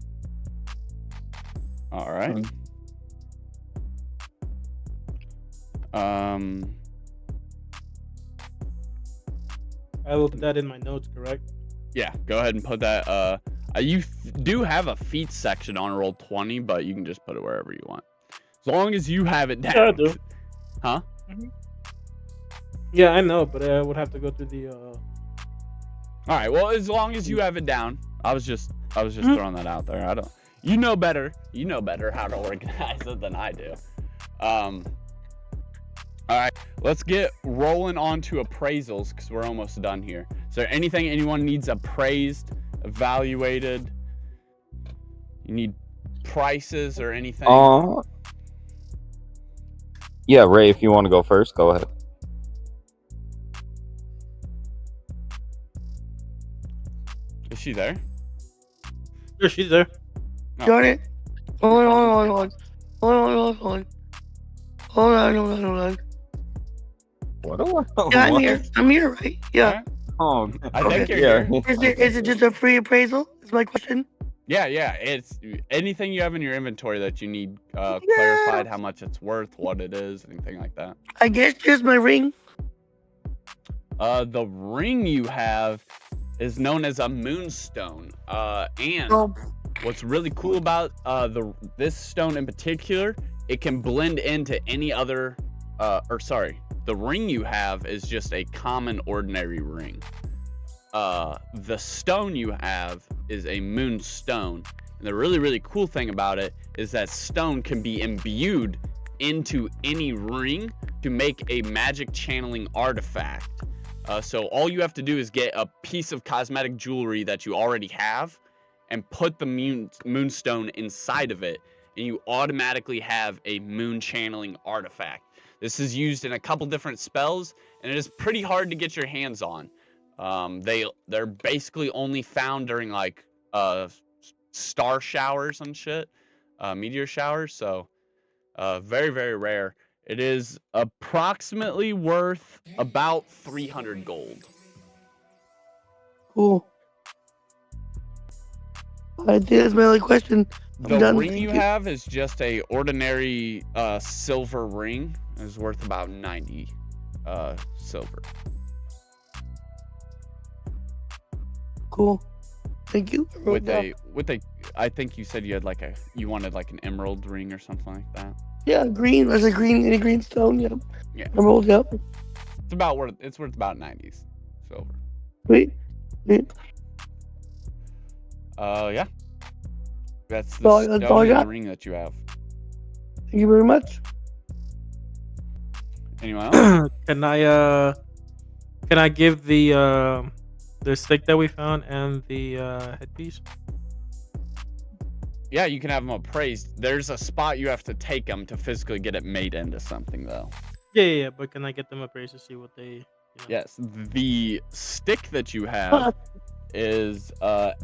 All right. I will put that in my notes, correct? Yeah, go ahead and put that. You do have a feat section on roll 20, but you can just put it wherever you want, as long as you have it down. Yeah, I do. Huh? Yeah, I know, but I would have to go through the. All right. Well, as long as you have it down, I was just throwing that out there. I don't. You know better. You know better how to organize it than I do. All right. Let's get rolling on to appraisals because we're almost done here. Is there anything anyone needs appraised, evaluated? You need prices or anything? Yeah, Ray, if you want to go first, go ahead. Is she there? Yeah, she's there. No. Got it. Hold on. Hold on. What? Yeah, I'm here. I'm here, right? Yeah. All right. Oh, I think okay. you're here. Is it just a free appraisal? Is my question. Yeah. It's anything you have in your inventory that you need clarified, how much it's worth, what it is, anything like that. I guess just my ring. The ring you have is known as a moonstone. And Oh, what's really cool about this stone in particular, it can blend into any other. The ring you have is just a common ordinary ring. The stone you have is a moonstone. And the really, really cool thing about it is that stone can be imbued into any ring to make a magic channeling artifact. So all you have to do is get a piece of cosmetic jewelry that you already have and put the moonstone inside of it, and you automatically have a moon channeling artifact. This is used in a couple different spells, and it is pretty hard to get your hands on. They're basically only found during like star showers and shit, meteor showers. So very, very rare. It is approximately worth about 300 gold. cool. I think that's my only question. I'm The done. ring Thank you have is just a ordinary silver ring. It's worth about 90 silver. Cool. Thank you. I wrote down. I think you said you wanted like an emerald ring or something like that. Yeah, green. There's a green stone. Yeah. Yeah. Emerald. Yep. It's worth about 90s silver. Sweet. Yeah. That's That's all the I stone and got. the ring that you have. Thank you very much. Anyone else? Can I give the stick that we found and the headpiece? Yeah, you can have them appraised. There's a spot you have to take them to physically get it made into something, though. Yeah. But can I get them appraised to see what they? Yes, the stick that you have is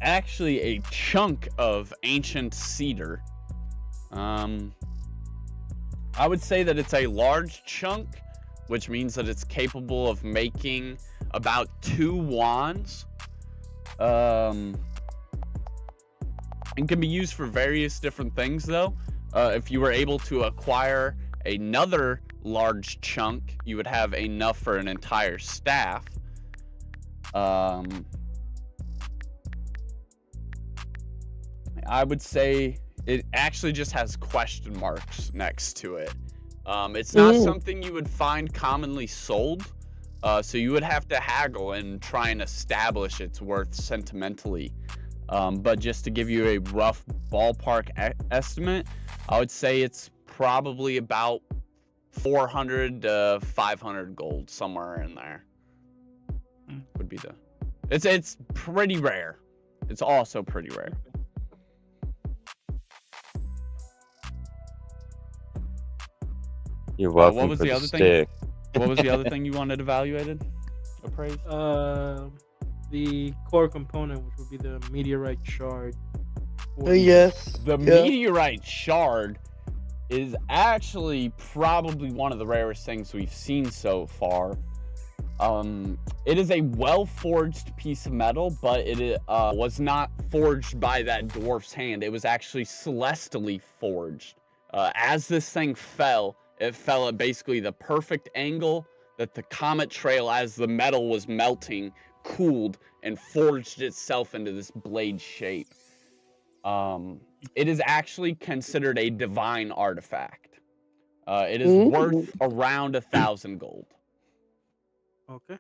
actually a chunk of ancient cedar. I would say that it's a large chunk, which means that it's capable of making about 2 wands. It can be used for various different things, though. If you were able to acquire another large chunk, you would have enough for an entire staff. I would say it actually just has question marks next to it. It's not something you would find commonly sold, so you would have to haggle and try and establish its worth sentimentally. But just to give you a rough ballpark estimate, I would say it's probably about 400 to 500 gold, somewhere in there. Would be it's pretty rare. It's also pretty rare. You're welcome what was for the the other thing? stick. What was the other thing you wanted evaluated? Appraised? The core component, which would be the meteorite shard. Yes. The meteorite shard is actually probably one of the rarest things we've seen so far. It is a well-forged piece of metal, but it was not forged by that dwarf's hand. It was actually celestially forged. As this thing fell, it fell at basically the perfect angle that the comet trail, as the metal was melting, cooled and forged itself into this blade shape. It is actually considered a divine artifact. It is worth around 1,000 gold. Okay.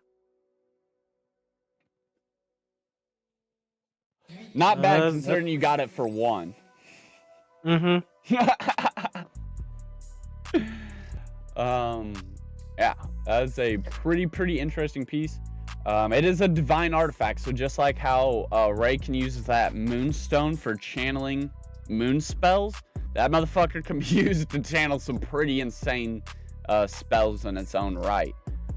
Not bad considering you got it for 1. Mm-hmm. Yeah, that's a pretty interesting piece. It is a divine artifact, so just like how Ray can use that moonstone for channeling moon spells, that motherfucker can be used to channel some pretty insane spells in its own right.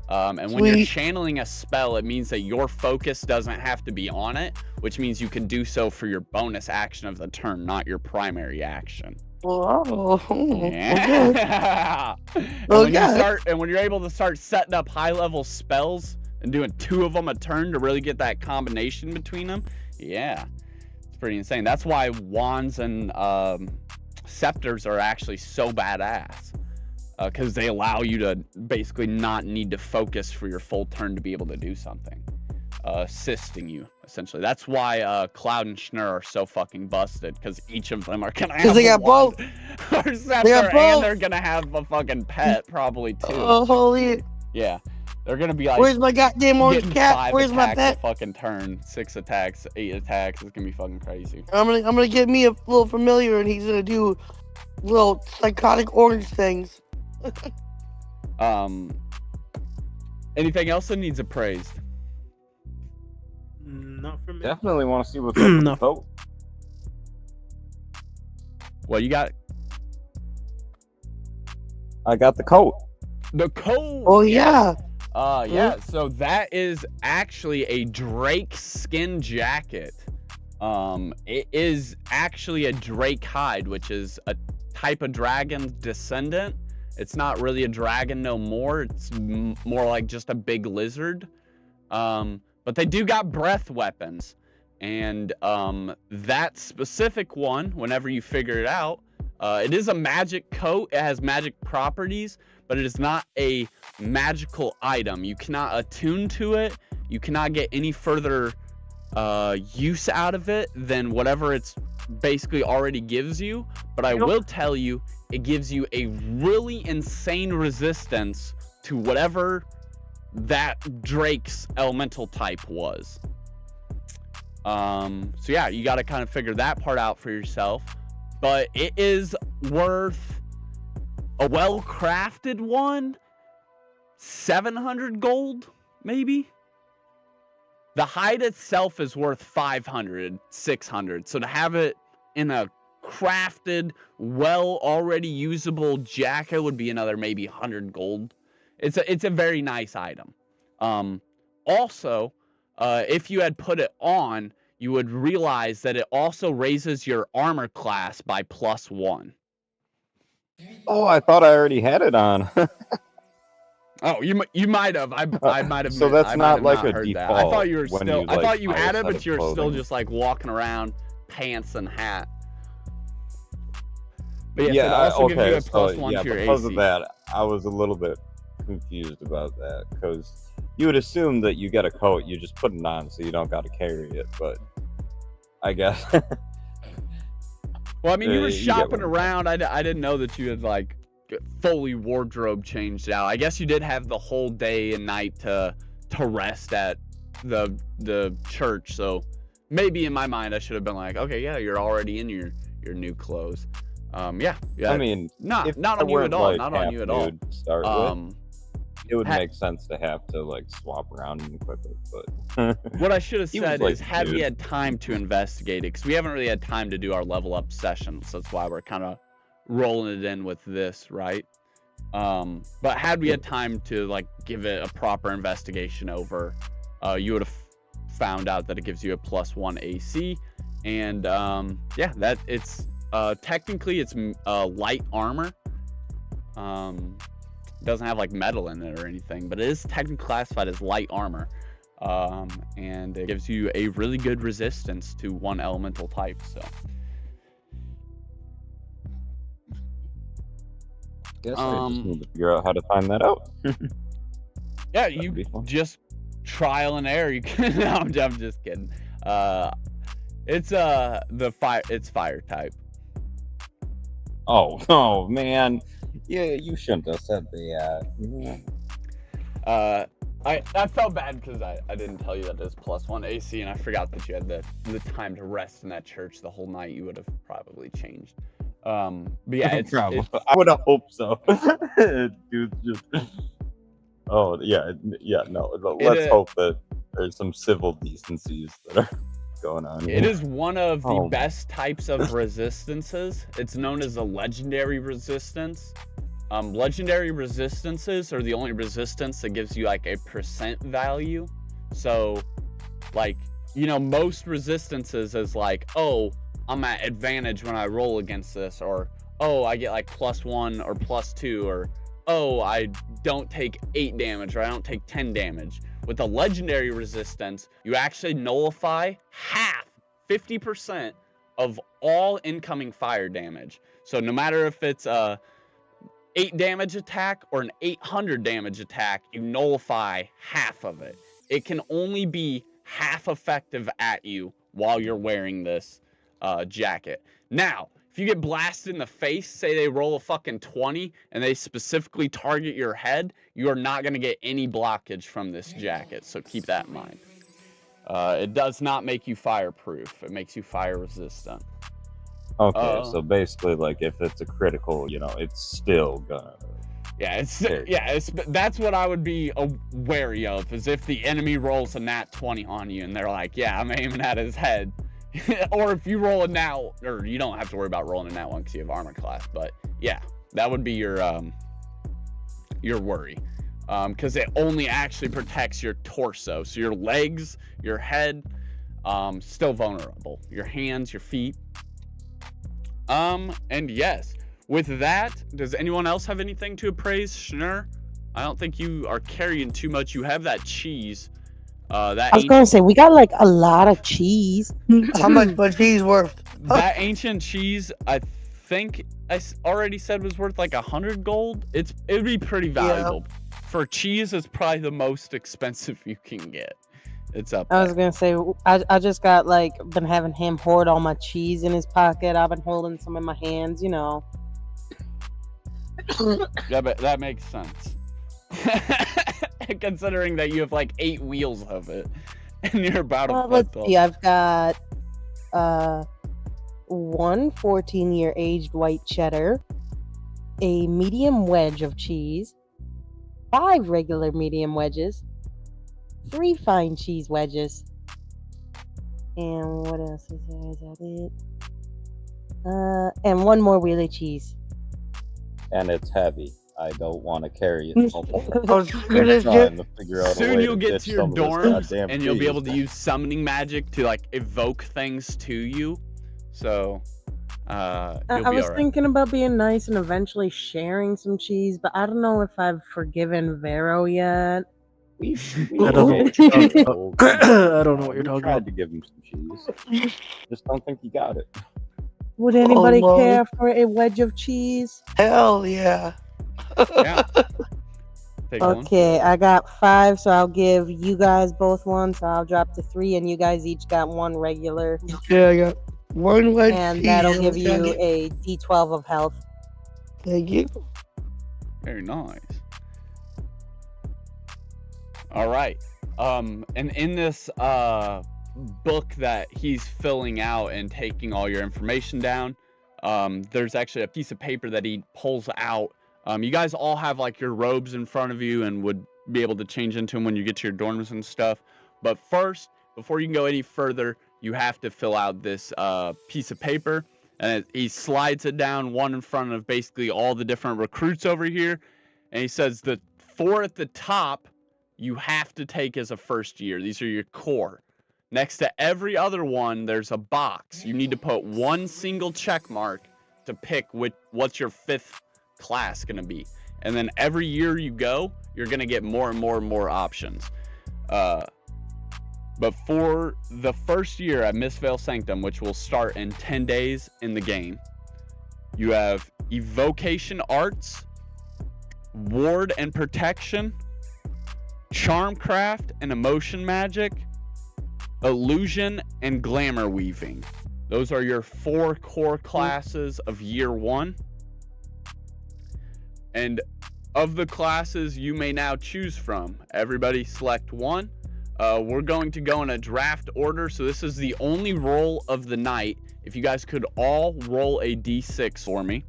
And when you're channeling a spell, it means that your focus doesn't have to be on it, which means you can do so for your bonus action of the turn, not your primary action. Oh, Yeah. And when you're able to start setting up high-level spells and doing 2 of them a turn to really get that combination between them, yeah, it's pretty insane. That's why wands and scepters are actually so badass. Because they allow you to basically not need to focus for your full turn to be able to do something. Assisting you, essentially. That's why Cloud and Schnur are so fucking busted, because each of them are going to have they got both. Or scepter, and they're going to have a fucking pet, probably, too. Oh, holy. Yeah. They're going to be like, where's my goddamn orange getting cat? 5 Where's my attacks pet? a fucking turn, 6 attacks, 8 attacks. It's going to be fucking crazy. I'm gonna get me a little familiar, and he's gonna do little psychotic orange things. Anything else that needs appraised? Not for me. Definitely want to see what's up with No. the coat. Well, you got I got the coat. the coat. Oh yeah. Yeah, so that is actually a drake skin jacket. It is actually a drake hide, which is a type of dragon descendant. It's not really a dragon no more. It's more like just a big lizard. But they do got breath weapons. And that specific one, whenever you figure it out, it is a magic coat. It has magic properties, but it is not a magical item. You cannot attune to it. You cannot get any further use out of it than whatever it's basically already gives you. But I will tell you, it gives you a really insane resistance to whatever that Drake's elemental type was. So yeah, you got to kind of figure that part out for yourself. But it is worth a well-crafted one, 700 gold, maybe? The hide itself is worth 500, 600. So to have it in a crafted, already usable jacket would be another maybe 100 gold. It's a very nice item. Also, if you had put it on, you would realize that it also raises your armor class by +1. Oh, I thought I already had it on. Oh, you might have. I might have. So that's not like a heard default. That. I thought you were when still. you, I like, thought you buy a had it, set but of you're still clothing. just like walking around, pants and hat. But yes, Yeah, it also gives you a so, +1 yeah, to your because AC. of that, I was a little bit confused about that, because you would assume that you get a coat, you just put it on so you don't got to carry it, but I guess. Well, I mean, you were you get shopping what I'm around. I didn't know that you had like fully wardrobe changed out. I guess you did have the whole day and night to rest at the church. So maybe in my mind, I should have been like, okay, yeah, you're already in your new clothes. Yeah. I mean, not if on I you weren't, at all. like, Not on you at all. half nude to start with, it would ha- make sense to have to like swap around and equip it, but What I should have He was said like, is, have you dude. had time to investigate it? Because we haven't really had time to do our level up sessions. So that's why we're kind of rolling it in with this, right? But had we had time to like give it a proper investigation over, you would have found out that it gives you a +1 AC, and yeah, that it's technically it's light armor. Doesn't have like metal in it or anything, but it is technically classified as light armor. And it gives you a really good resistance to one elemental type. So Guess I just need to figure out how to find that out. yeah, That'd be you fun. just trial and error. You can. No, I'm just kidding. It's it's fire type. Oh man, yeah, you shouldn't have said that. I felt bad because I didn't tell you that it was +1 AC, and I forgot that you had the time to rest in that church the whole night. You would have probably changed. But yeah, it's I would have hoped so. Dude, just oh yeah. No, let's hope that there's some civil decencies that are going on. It is one of the Oh. best types of resistances. It's known as a legendary resistance. Legendary resistances are the only resistance that gives you like a % value. So, like, you know, most resistances is like, oh, I'm at advantage when I roll against this, or oh, I get like +1 or +2, or oh, I don't take 8 damage, or I don't take 10 damage. With a legendary resistance, you actually nullify half, 50% of all incoming fire damage. So no matter if it's a 8 damage attack or an 800 damage attack, you nullify half of it. It can only be half effective at you while you're wearing this jacket. Now, if you get blasted in the face, say they roll a fucking 20 and they specifically target your head, you are not going to get any blockage from this jacket, so keep that in mind. It does not make you fireproof. It makes you fire resistant. Okay, so basically, like, if it's a critical, you know, it's still gonna. That's what I would be wary of, is if the enemy rolls a nat 20 on you and they're like, yeah, I'm aiming at his head. Or if you roll a nat, or you don't have to worry about rolling a nat 1 because you have armor class, but yeah, that would be your worry. Because it only actually protects your torso. So your legs, your head, still vulnerable. Your hands, your feet. And yes, with that, does anyone else have anything to appraise Schnur? I don't think you are carrying too much. You have that cheese. I was gonna say we got like a lot of cheese. How much my cheese worth? That ancient cheese, I think I already said was worth like 100 gold. It would be pretty valuable. For cheese, it's probably the most expensive you can get. It's up there. I was gonna say I just got like been having him hoard all my cheese in his pocket. I've been holding some in my hands, you know. Yeah, but that makes sense. Considering that you have like 8 wheels of it and you're about to Let's see, I've got one 14-year aged white cheddar, a medium wedge of cheese, 5 regular medium wedges, 3 fine cheese wedges, and what else is there? Is that it? And 1 more wheelie cheese. And it's heavy. I don't want to carry it. Soon you'll get to your dorms and you'll be able to use summoning magic to like evoke things to you. So I was thinking about being nice and eventually sharing some cheese, but I don't know if I've forgiven Vero yet. I don't know what you're talking about. I don't know what you're talking tried about. to give him some cheese. Just don't think you got it. Would anybody Lord. care for a wedge of cheese? Hell yeah. Yeah. Take one. Okay, I got 5, so I'll give you guys both 1, so I'll drop to 3, and you guys each got 1 regular, Yeah, I got 1 wedge and cheese. that'll give you Johnny. a D12 of health. Thank you. Very nice. All right. And in this book that he's filling out and taking all your information down, there's actually a piece of paper that he pulls out. You guys all have like your robes in front of you and would be able to change into them when you get to your dorms and stuff. But first, before you can go any further, you have to fill out this piece of paper. And he slides it down, one in front of basically all the different recruits over here. And he says the 4 at the top you have to take as a first year. These are your core. Next to every other one, there's a box. You need to put one single check mark to pick what's your 5th class going to be. And then every year you go, you're going to get more and more and more options. But for the first year at Mistveil Sanctum, which will start in 10 days in the game, you have Evocation Arts, Ward and Protection, Charmcraft and Emotion Magic, Illusion and Glamour Weaving. Those are your 4 core classes of year 1. And of the classes you may now choose from, everybody select one. We're going to go in a draft order, so this is the only roll of the night. If you guys could all roll a d6 for me.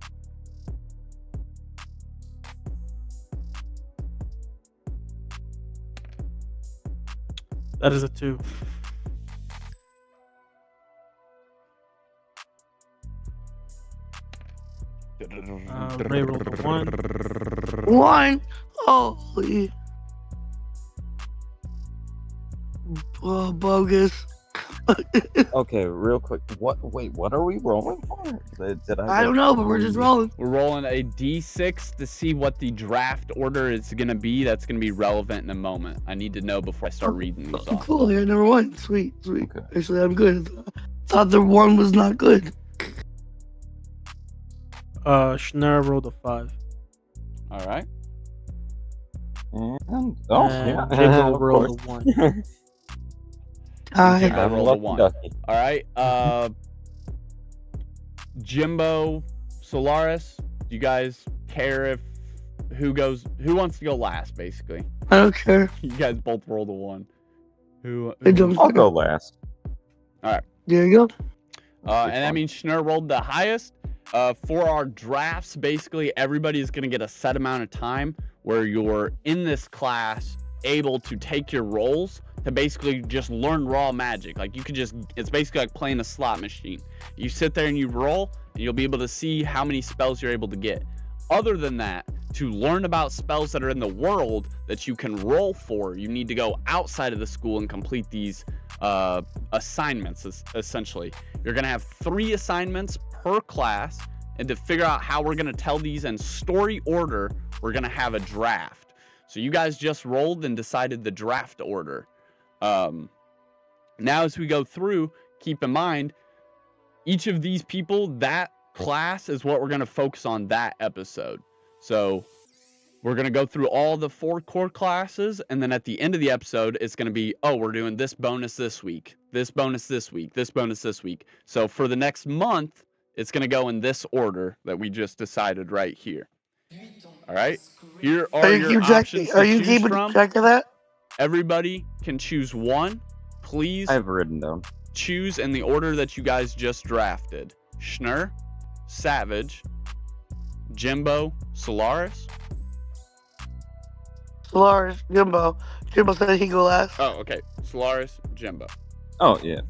That is a 2. Ray rolled a 1. 1. Holy. Bogus. Okay, real quick. What are we rolling for? Did I don't know, but we're just rolling. We're rolling a d6 to see what the draft order is going to be. That's going to be relevant in a moment. I need to know before I start reading these off. Cool, yeah, number 1. Sweet. Okay. Actually, I'm good. Thought the 1 was not good. Schnur rolled a 5. All right. And Jiggle of rolled course. a 1. Hi. I rolled a Lucky 1. ducky. All right. Jimbo, Solaris, do you guys care if who wants to go last, basically? I don't care. You guys both rolled a 1. Who I don't I'll care. go last. There you go. and that means Schnur rolled the highest. For our drafts, basically everybody is going to get a set amount of time where you're in this class able to take your rolls to basically just learn raw magic. Like you could just, it's basically like playing a slot machine. You sit there and you roll and you'll be able to see how many spells you're able to get. Other than that, to learn about spells that are in the world that you can roll for, you need to go outside of the school and complete these assignments, essentially. You're going to have 3 assignments per class, and to figure out how we're going to tell these in story order, we're going to have a draft. So you guys just rolled and decided the draft order. Now as we go through, keep in mind, each of these people, that class is what we're going to focus on that episode. So we're going to go through all the 4 core classes, and then at the end of the episode, it's going to be, oh, we're doing this bonus this week, this bonus this week, this bonus this week. So for the next month, it's going to go in this order that we just decided right here. All right? Here are your options to Are you choose keeping from. track of that? Everybody can choose one. Please I've written down. choose in the order that you guys just drafted. Schnur, Savage, Jimbo, Solaris. Solaris, Jimbo. Jimbo said he'd go last. Oh, okay. Solaris, Jimbo. Oh yeah.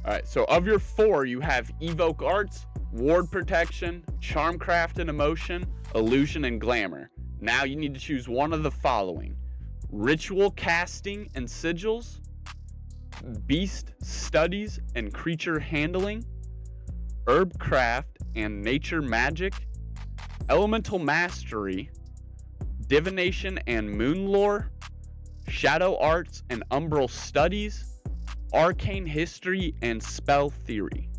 All right. So of your 4, you have Evoke Arts, Ward Protection, Charmcraft and Emotion, Illusion and Glamour. Now you need to choose one of the following: Ritual Casting and Sigils, Beast Studies and Creature Handling, Herb Craft and Nature Magic, Elemental Mastery, Divination and Moon Lore, Shadow Arts and Umbral Studies, Arcane History and Spell Theory.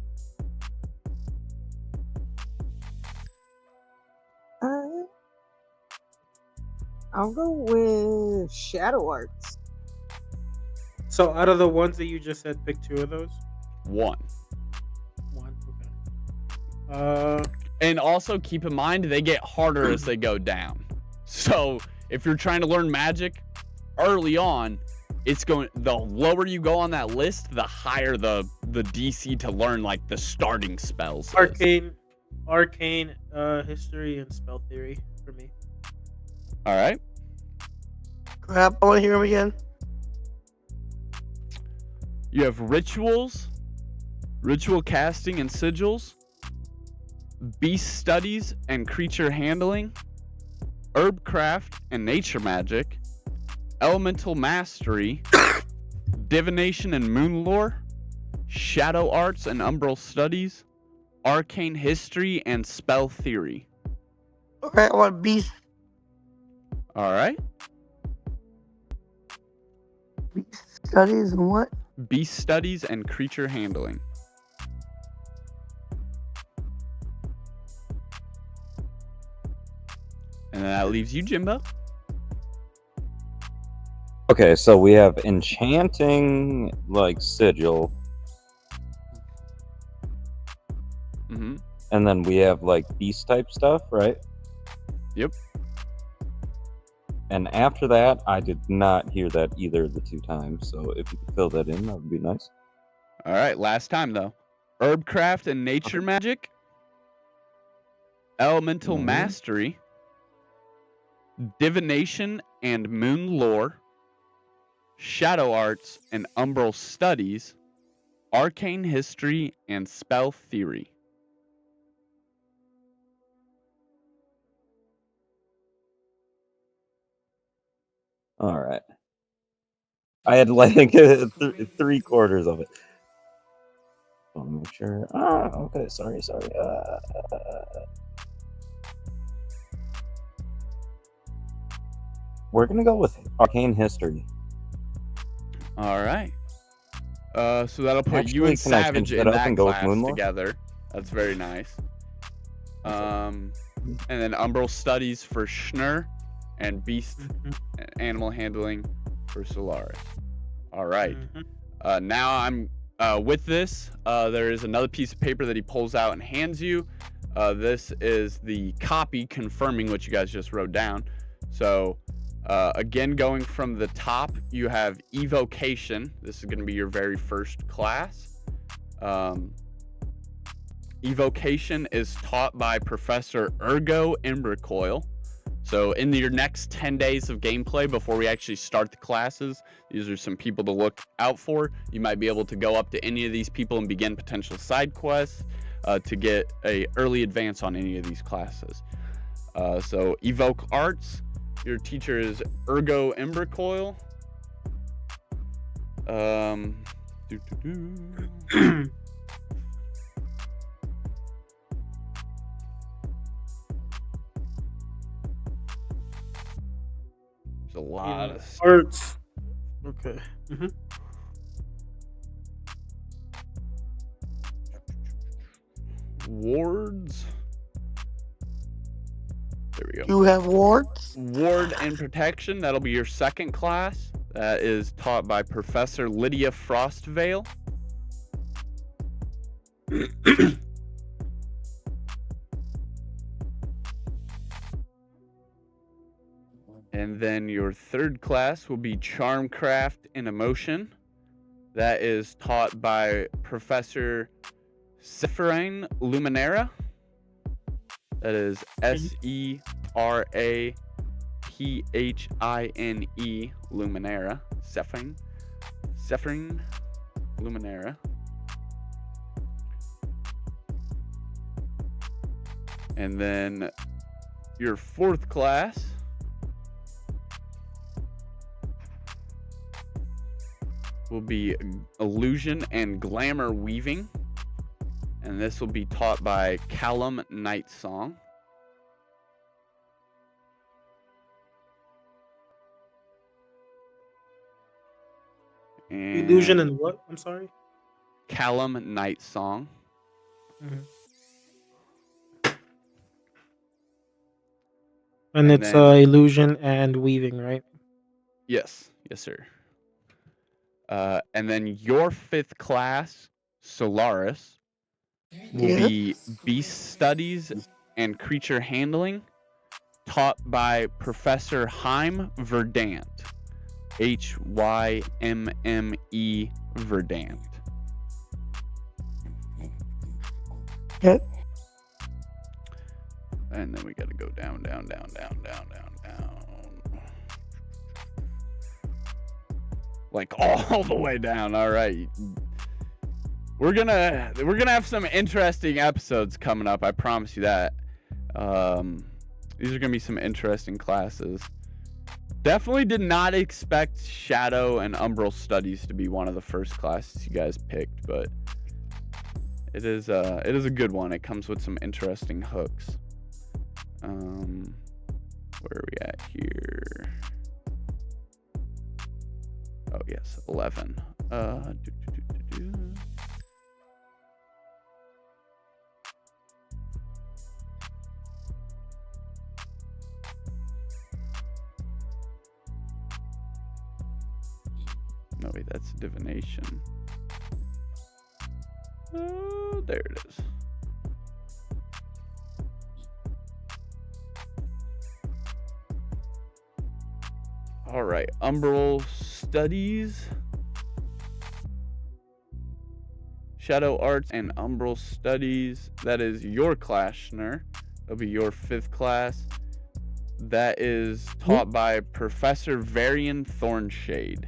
I'll go with Shadow Arts. So out of the ones that you just said, pick 2 of those? 1. 1, okay. And also keep in mind, they get harder as they go down. So if you're trying to learn magic early on, it's going, the lower you go on that list, the higher the DC to learn like the starting spells. Arcane, history and spell theory for me. All right. Crap, I want to hear him again. You have rituals, ritual casting and sigils, beast studies and creature handling, Herbcraft and Nature Magic, Elemental Mastery, Divination and Moon Lore, Shadow Arts and Umbral Studies, Arcane History and Spell Theory. Alright, I want beast Alright. studies and what? Beast Studies and Creature Handling. And that leaves you, Jimbo. Okay, so we have enchanting, like, sigil, Mm-hmm. and then we have, like, beast type stuff, right? Yep. And after that, I did not hear that either of the 2 times, so if you could fill that in, that would be nice. All right, last time though. Herbcraft and Nature Magic, Elemental Mhm. Mastery, Divination and Moon Lore, Shadow Arts and Umbral Studies, Arcane History and Spell Theory. All right. I had, like, 3/4 of it. Want to make sure. Okay, sorry. We're going to go with Arcane History. All right. So that'll put you Actually, and can I Savage change in that up that and go with class Moon Lore? together. That's very nice. And then Umbral Studies for Schnur, and Beast Animal Handling for Solaris. All right. Now I'm with this. There is another piece of paper that he pulls out and hands you. This is the copy confirming what you guys just wrote down. So again, going from the top, you have Evocation. This is going to be your very first class. Evocation is taught by Professor Ergo Imbricoil. So in your next 10 days of gameplay, before we actually start the classes, these are some people to look out for. You might be able to go up to any of these people and begin potential side quests to get a early advance on any of these classes. So Evoke Arts, your teacher is Ergo Imbricoil. There's a lot of stuff. Arts. Okay. Wards. There we go. You have wards? Ward and Protection, that'll be your second class. That is taught by Professor Lydia Frostvale. And then your third class will be Charmcraft and Emotion. That is taught by Professor Sephrine Luminera. That is Sepraphine Luminera. Sephrine Luminera. And then your fourth class will be Illusion and Glamour Weaving. And this will be taught by Callum Nightsong. And Illusion and what? I'm sorry. Callum Nightsong. And it's then- illusion and weaving, right? Yes, sir. And then your fifth class, Solaris, will be Beast Studies and Creature Handling, taught by Professor Hyme Verdant. Hymme Verdant. Okay. And then we gotta go down. Like all the way down. All right. We're gonna have some interesting episodes coming up. I promise you that. These are gonna be some interesting classes. Definitely did not expect Shadow and Umbral Studies to be one of the first classes you guys picked, but it is a good one. It comes with some interesting hooks. Where are we at here? Oh yes, 11. No wait, that's divination. Oh, there it is. All right, Umbral Studies, Shadow Arts, and Umbral Studies. That is your class, Schnur. That'll be your 5th class. That is taught by Professor Varian Thornshade.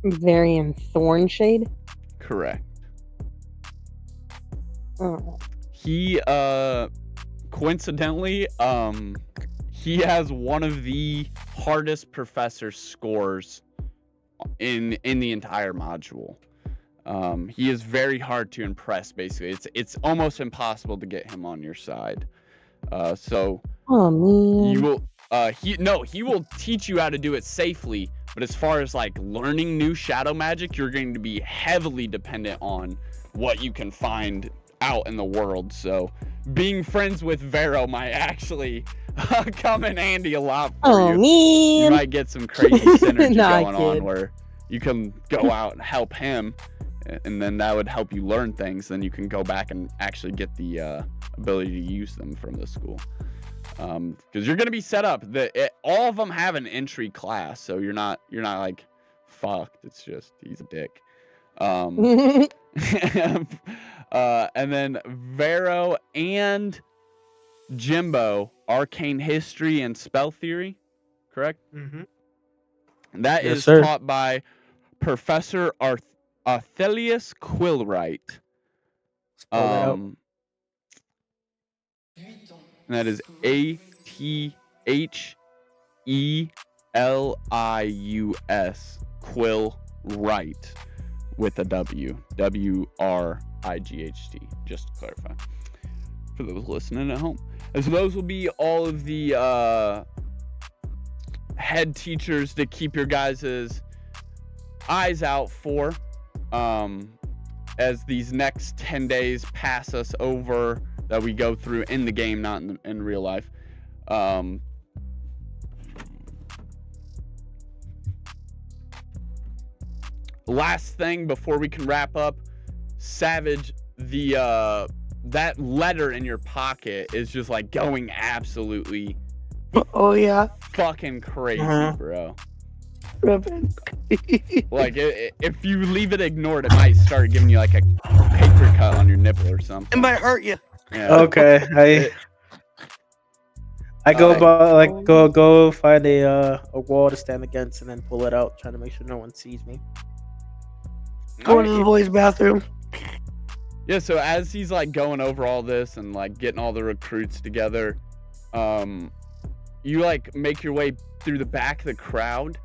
Varian Thornshade? Correct. Oh. He coincidentally he has one of the hardest professor scores in the entire module. He is very hard to impress. Basically, it's almost impossible to get him on your side. So Oh man. you will he will teach you how to do it safely, but as far as like learning new shadow magic, you're going to be heavily dependent on what you can find out in the world. So being friends with Vero might actually come in handy a lot for you. Man. You might get some crazy synergy Nah, going on kid. where you can go out and help him, and then that would help you learn things. Then you can go back and actually get the ability to use them from the school. Because you're gonna be set up. All of them have an entry class, so you're not like fucked. It's just he's a dick. And then Vero and Jimbo, Arcane History and Spell Theory, correct? Mm-hmm. That Yes, is sir. taught by Professor Arthelius Quillwright. Spell that out. And that is ATHELIUS Quillwright with a W. WRIGHT, just to clarify for those listening at home. And so those will be all of the head teachers to keep your guys' eyes out for as these next 10 days pass us over, that we go through in the game, not in real life. Last thing before we can wrap up, Savage, the that letter in your pocket is just like going absolutely Oh yeah. fucking crazy, Uh-huh. bro. Ripping. Like if you leave it ignored, it might start giving you like a paper cut on your nipple or It something. might hurt you. Yeah. Okay, I go Uh, by like go find a wall to stand against and then pull it out, trying to make sure no one sees me. Go to the boys' bathroom. Yeah, so as he's like going over all this and like getting all the recruits together, you like make your way through the back of the crowd,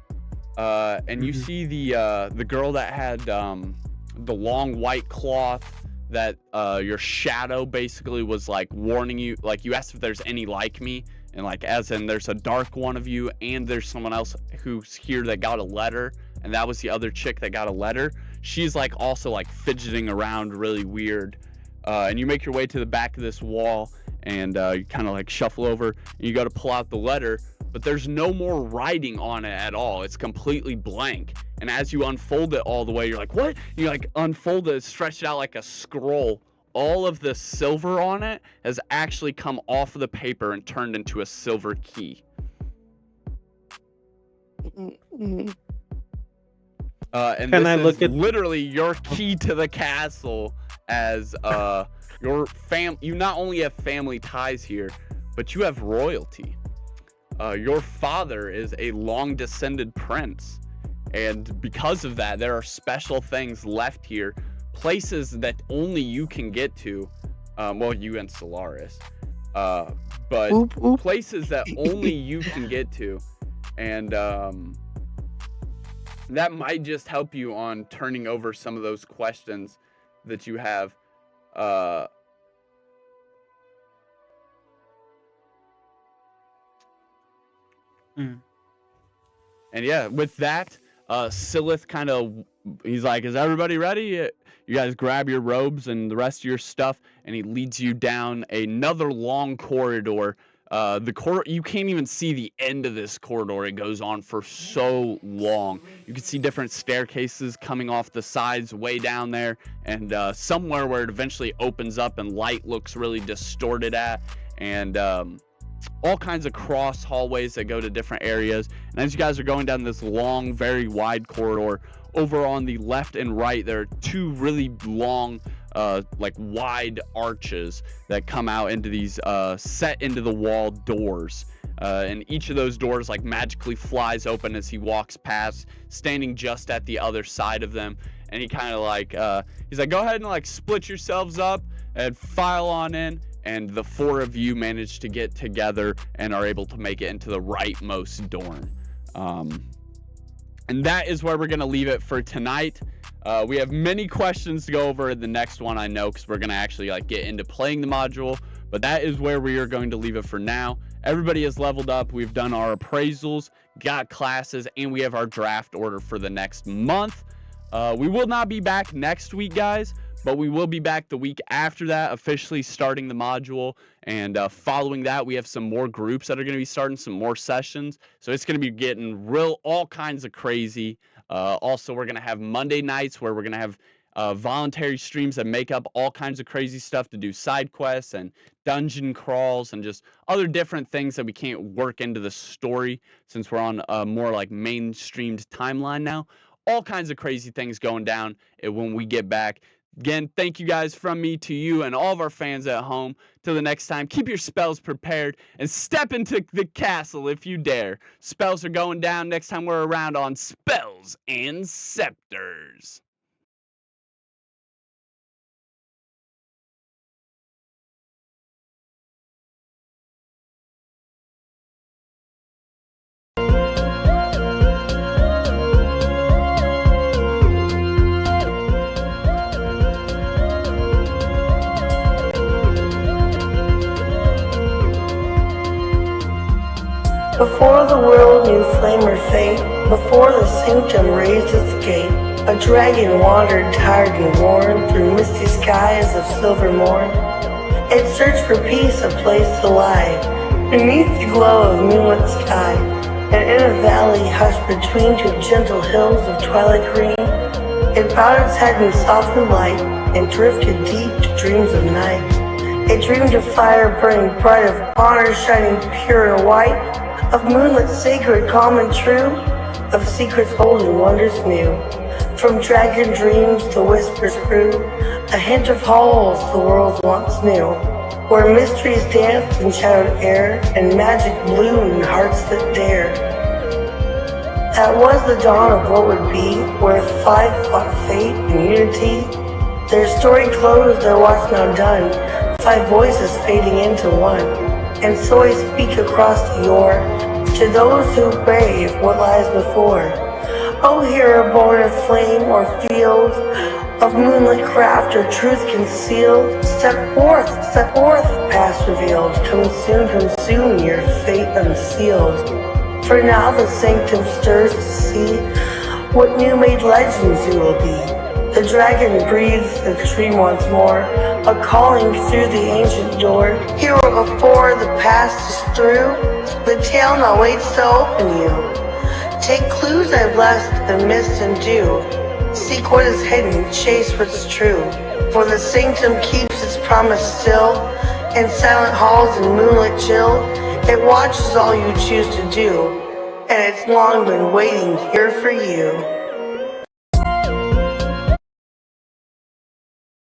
and you see the girl that had the long white cloth that your shadow basically was like warning you. Like you asked if there's any like me, and like as in there's a dark one of you, and there's someone else who's here that got a letter, and that was the other chick that got a letter. She's like also like fidgeting around really weird, and you make your way to the back of this wall, and you kind of like shuffle over, and you got to pull out the letter, but there's no more writing on it at all. It's completely blank. And as you unfold it all the way, you're like, what? You like unfold it, stretch it out like a scroll. All of the silver on it has actually come off of the paper and turned into a silver key. Mhm. And Can this I is look at- literally your key to the castle, as your you not only have family ties here, but you have royalty. Your father is a long descended prince, and because of that, there are special things left here, places that only you can get to, well, you and Solaris, but Oop, oop. places that only you can get to, and that might just help you on turning over some of those questions that you have. And yeah, with that, Silith kind of, he's like, is everybody ready? You guys grab your robes and the rest of your stuff, and he leads you down another long corridor. You can't even see the end of this corridor. It goes on for so long. You can see different staircases coming off the sides way down there, and somewhere where it eventually opens up and light looks really distorted at, and all kinds of cross hallways that go to different areas. And as you guys are going down this long, very wide corridor, over on the left and right, there are two really long, like wide arches that come out into these set into the wall doors. And each of those doors like magically flies open as he walks past, standing just at the other side of them. And he kind of like, he's like, go ahead and like split yourselves up and file on in. And the four of you manage to get together and are able to make it into the rightmost dorm. And that is where we're going to leave it for tonight. We have many questions to go over in the next one, I know, because we're going to actually like get into playing the module. But that is where we are going to leave it for now. Everybody has leveled up. We've done our appraisals, got classes, and we have our draft order for the next month. We will not be back next week, guys. But we will be back the week after that, officially starting the module. And following that, we have some more groups that are going to be starting some more sessions. So it's going to be getting all kinds of crazy. Also, we're going to have Monday nights where we're going to have voluntary streams that make up all kinds of crazy stuff to do side quests and dungeon crawls and just other different things that we can't work into the story since we're on a more like mainstreamed timeline now. All kinds of crazy things going down when we get back. Again, thank you guys from me to you and all of our fans at home. Till the next time, keep your spells prepared and step into the castle if you dare. Spells are going down next time we're around on Spells and Scepters. Before the world knew flame or fate, before the sanctum raised its gate, a dragon wandered tired and worn through misty skies of silver morn. It searched for peace, a place to lie, beneath the glow of moonlit sky, and in a valley hushed between two gentle hills of twilight green. It bowed its head in softened light and drifted deep to dreams of night. It dreamed of fire burning bright, of honor shining pure and white, of moonlit sacred, calm and true, of secrets old and wonders new. From dragon dreams the whispers grew, a hint of halls the world once knew, where mysteries danced in shadowed air, and magic bloomed in hearts that dared. That was the dawn of what would be, where five fought fate and unity. Their story closed, their watch now done, five voices fading into one. And so I speak across the yore, to those who brave what lies before. Oh, hero born of flame or field, of moonlit craft or truth concealed, step forth, past revealed, come soon, your fate unsealed. For now the sanctum stirs to see what new-made legends you will be. The dragon breathes the dream once more, a calling through the ancient door. Hero before the past is through, the tale now waits to open you. Take clues I've left in mist and dew, seek what is hidden, chase what's true. For the sanctum keeps its promise still, in silent halls and moonlit chill. It watches all you choose to do, and it's long been waiting here for you.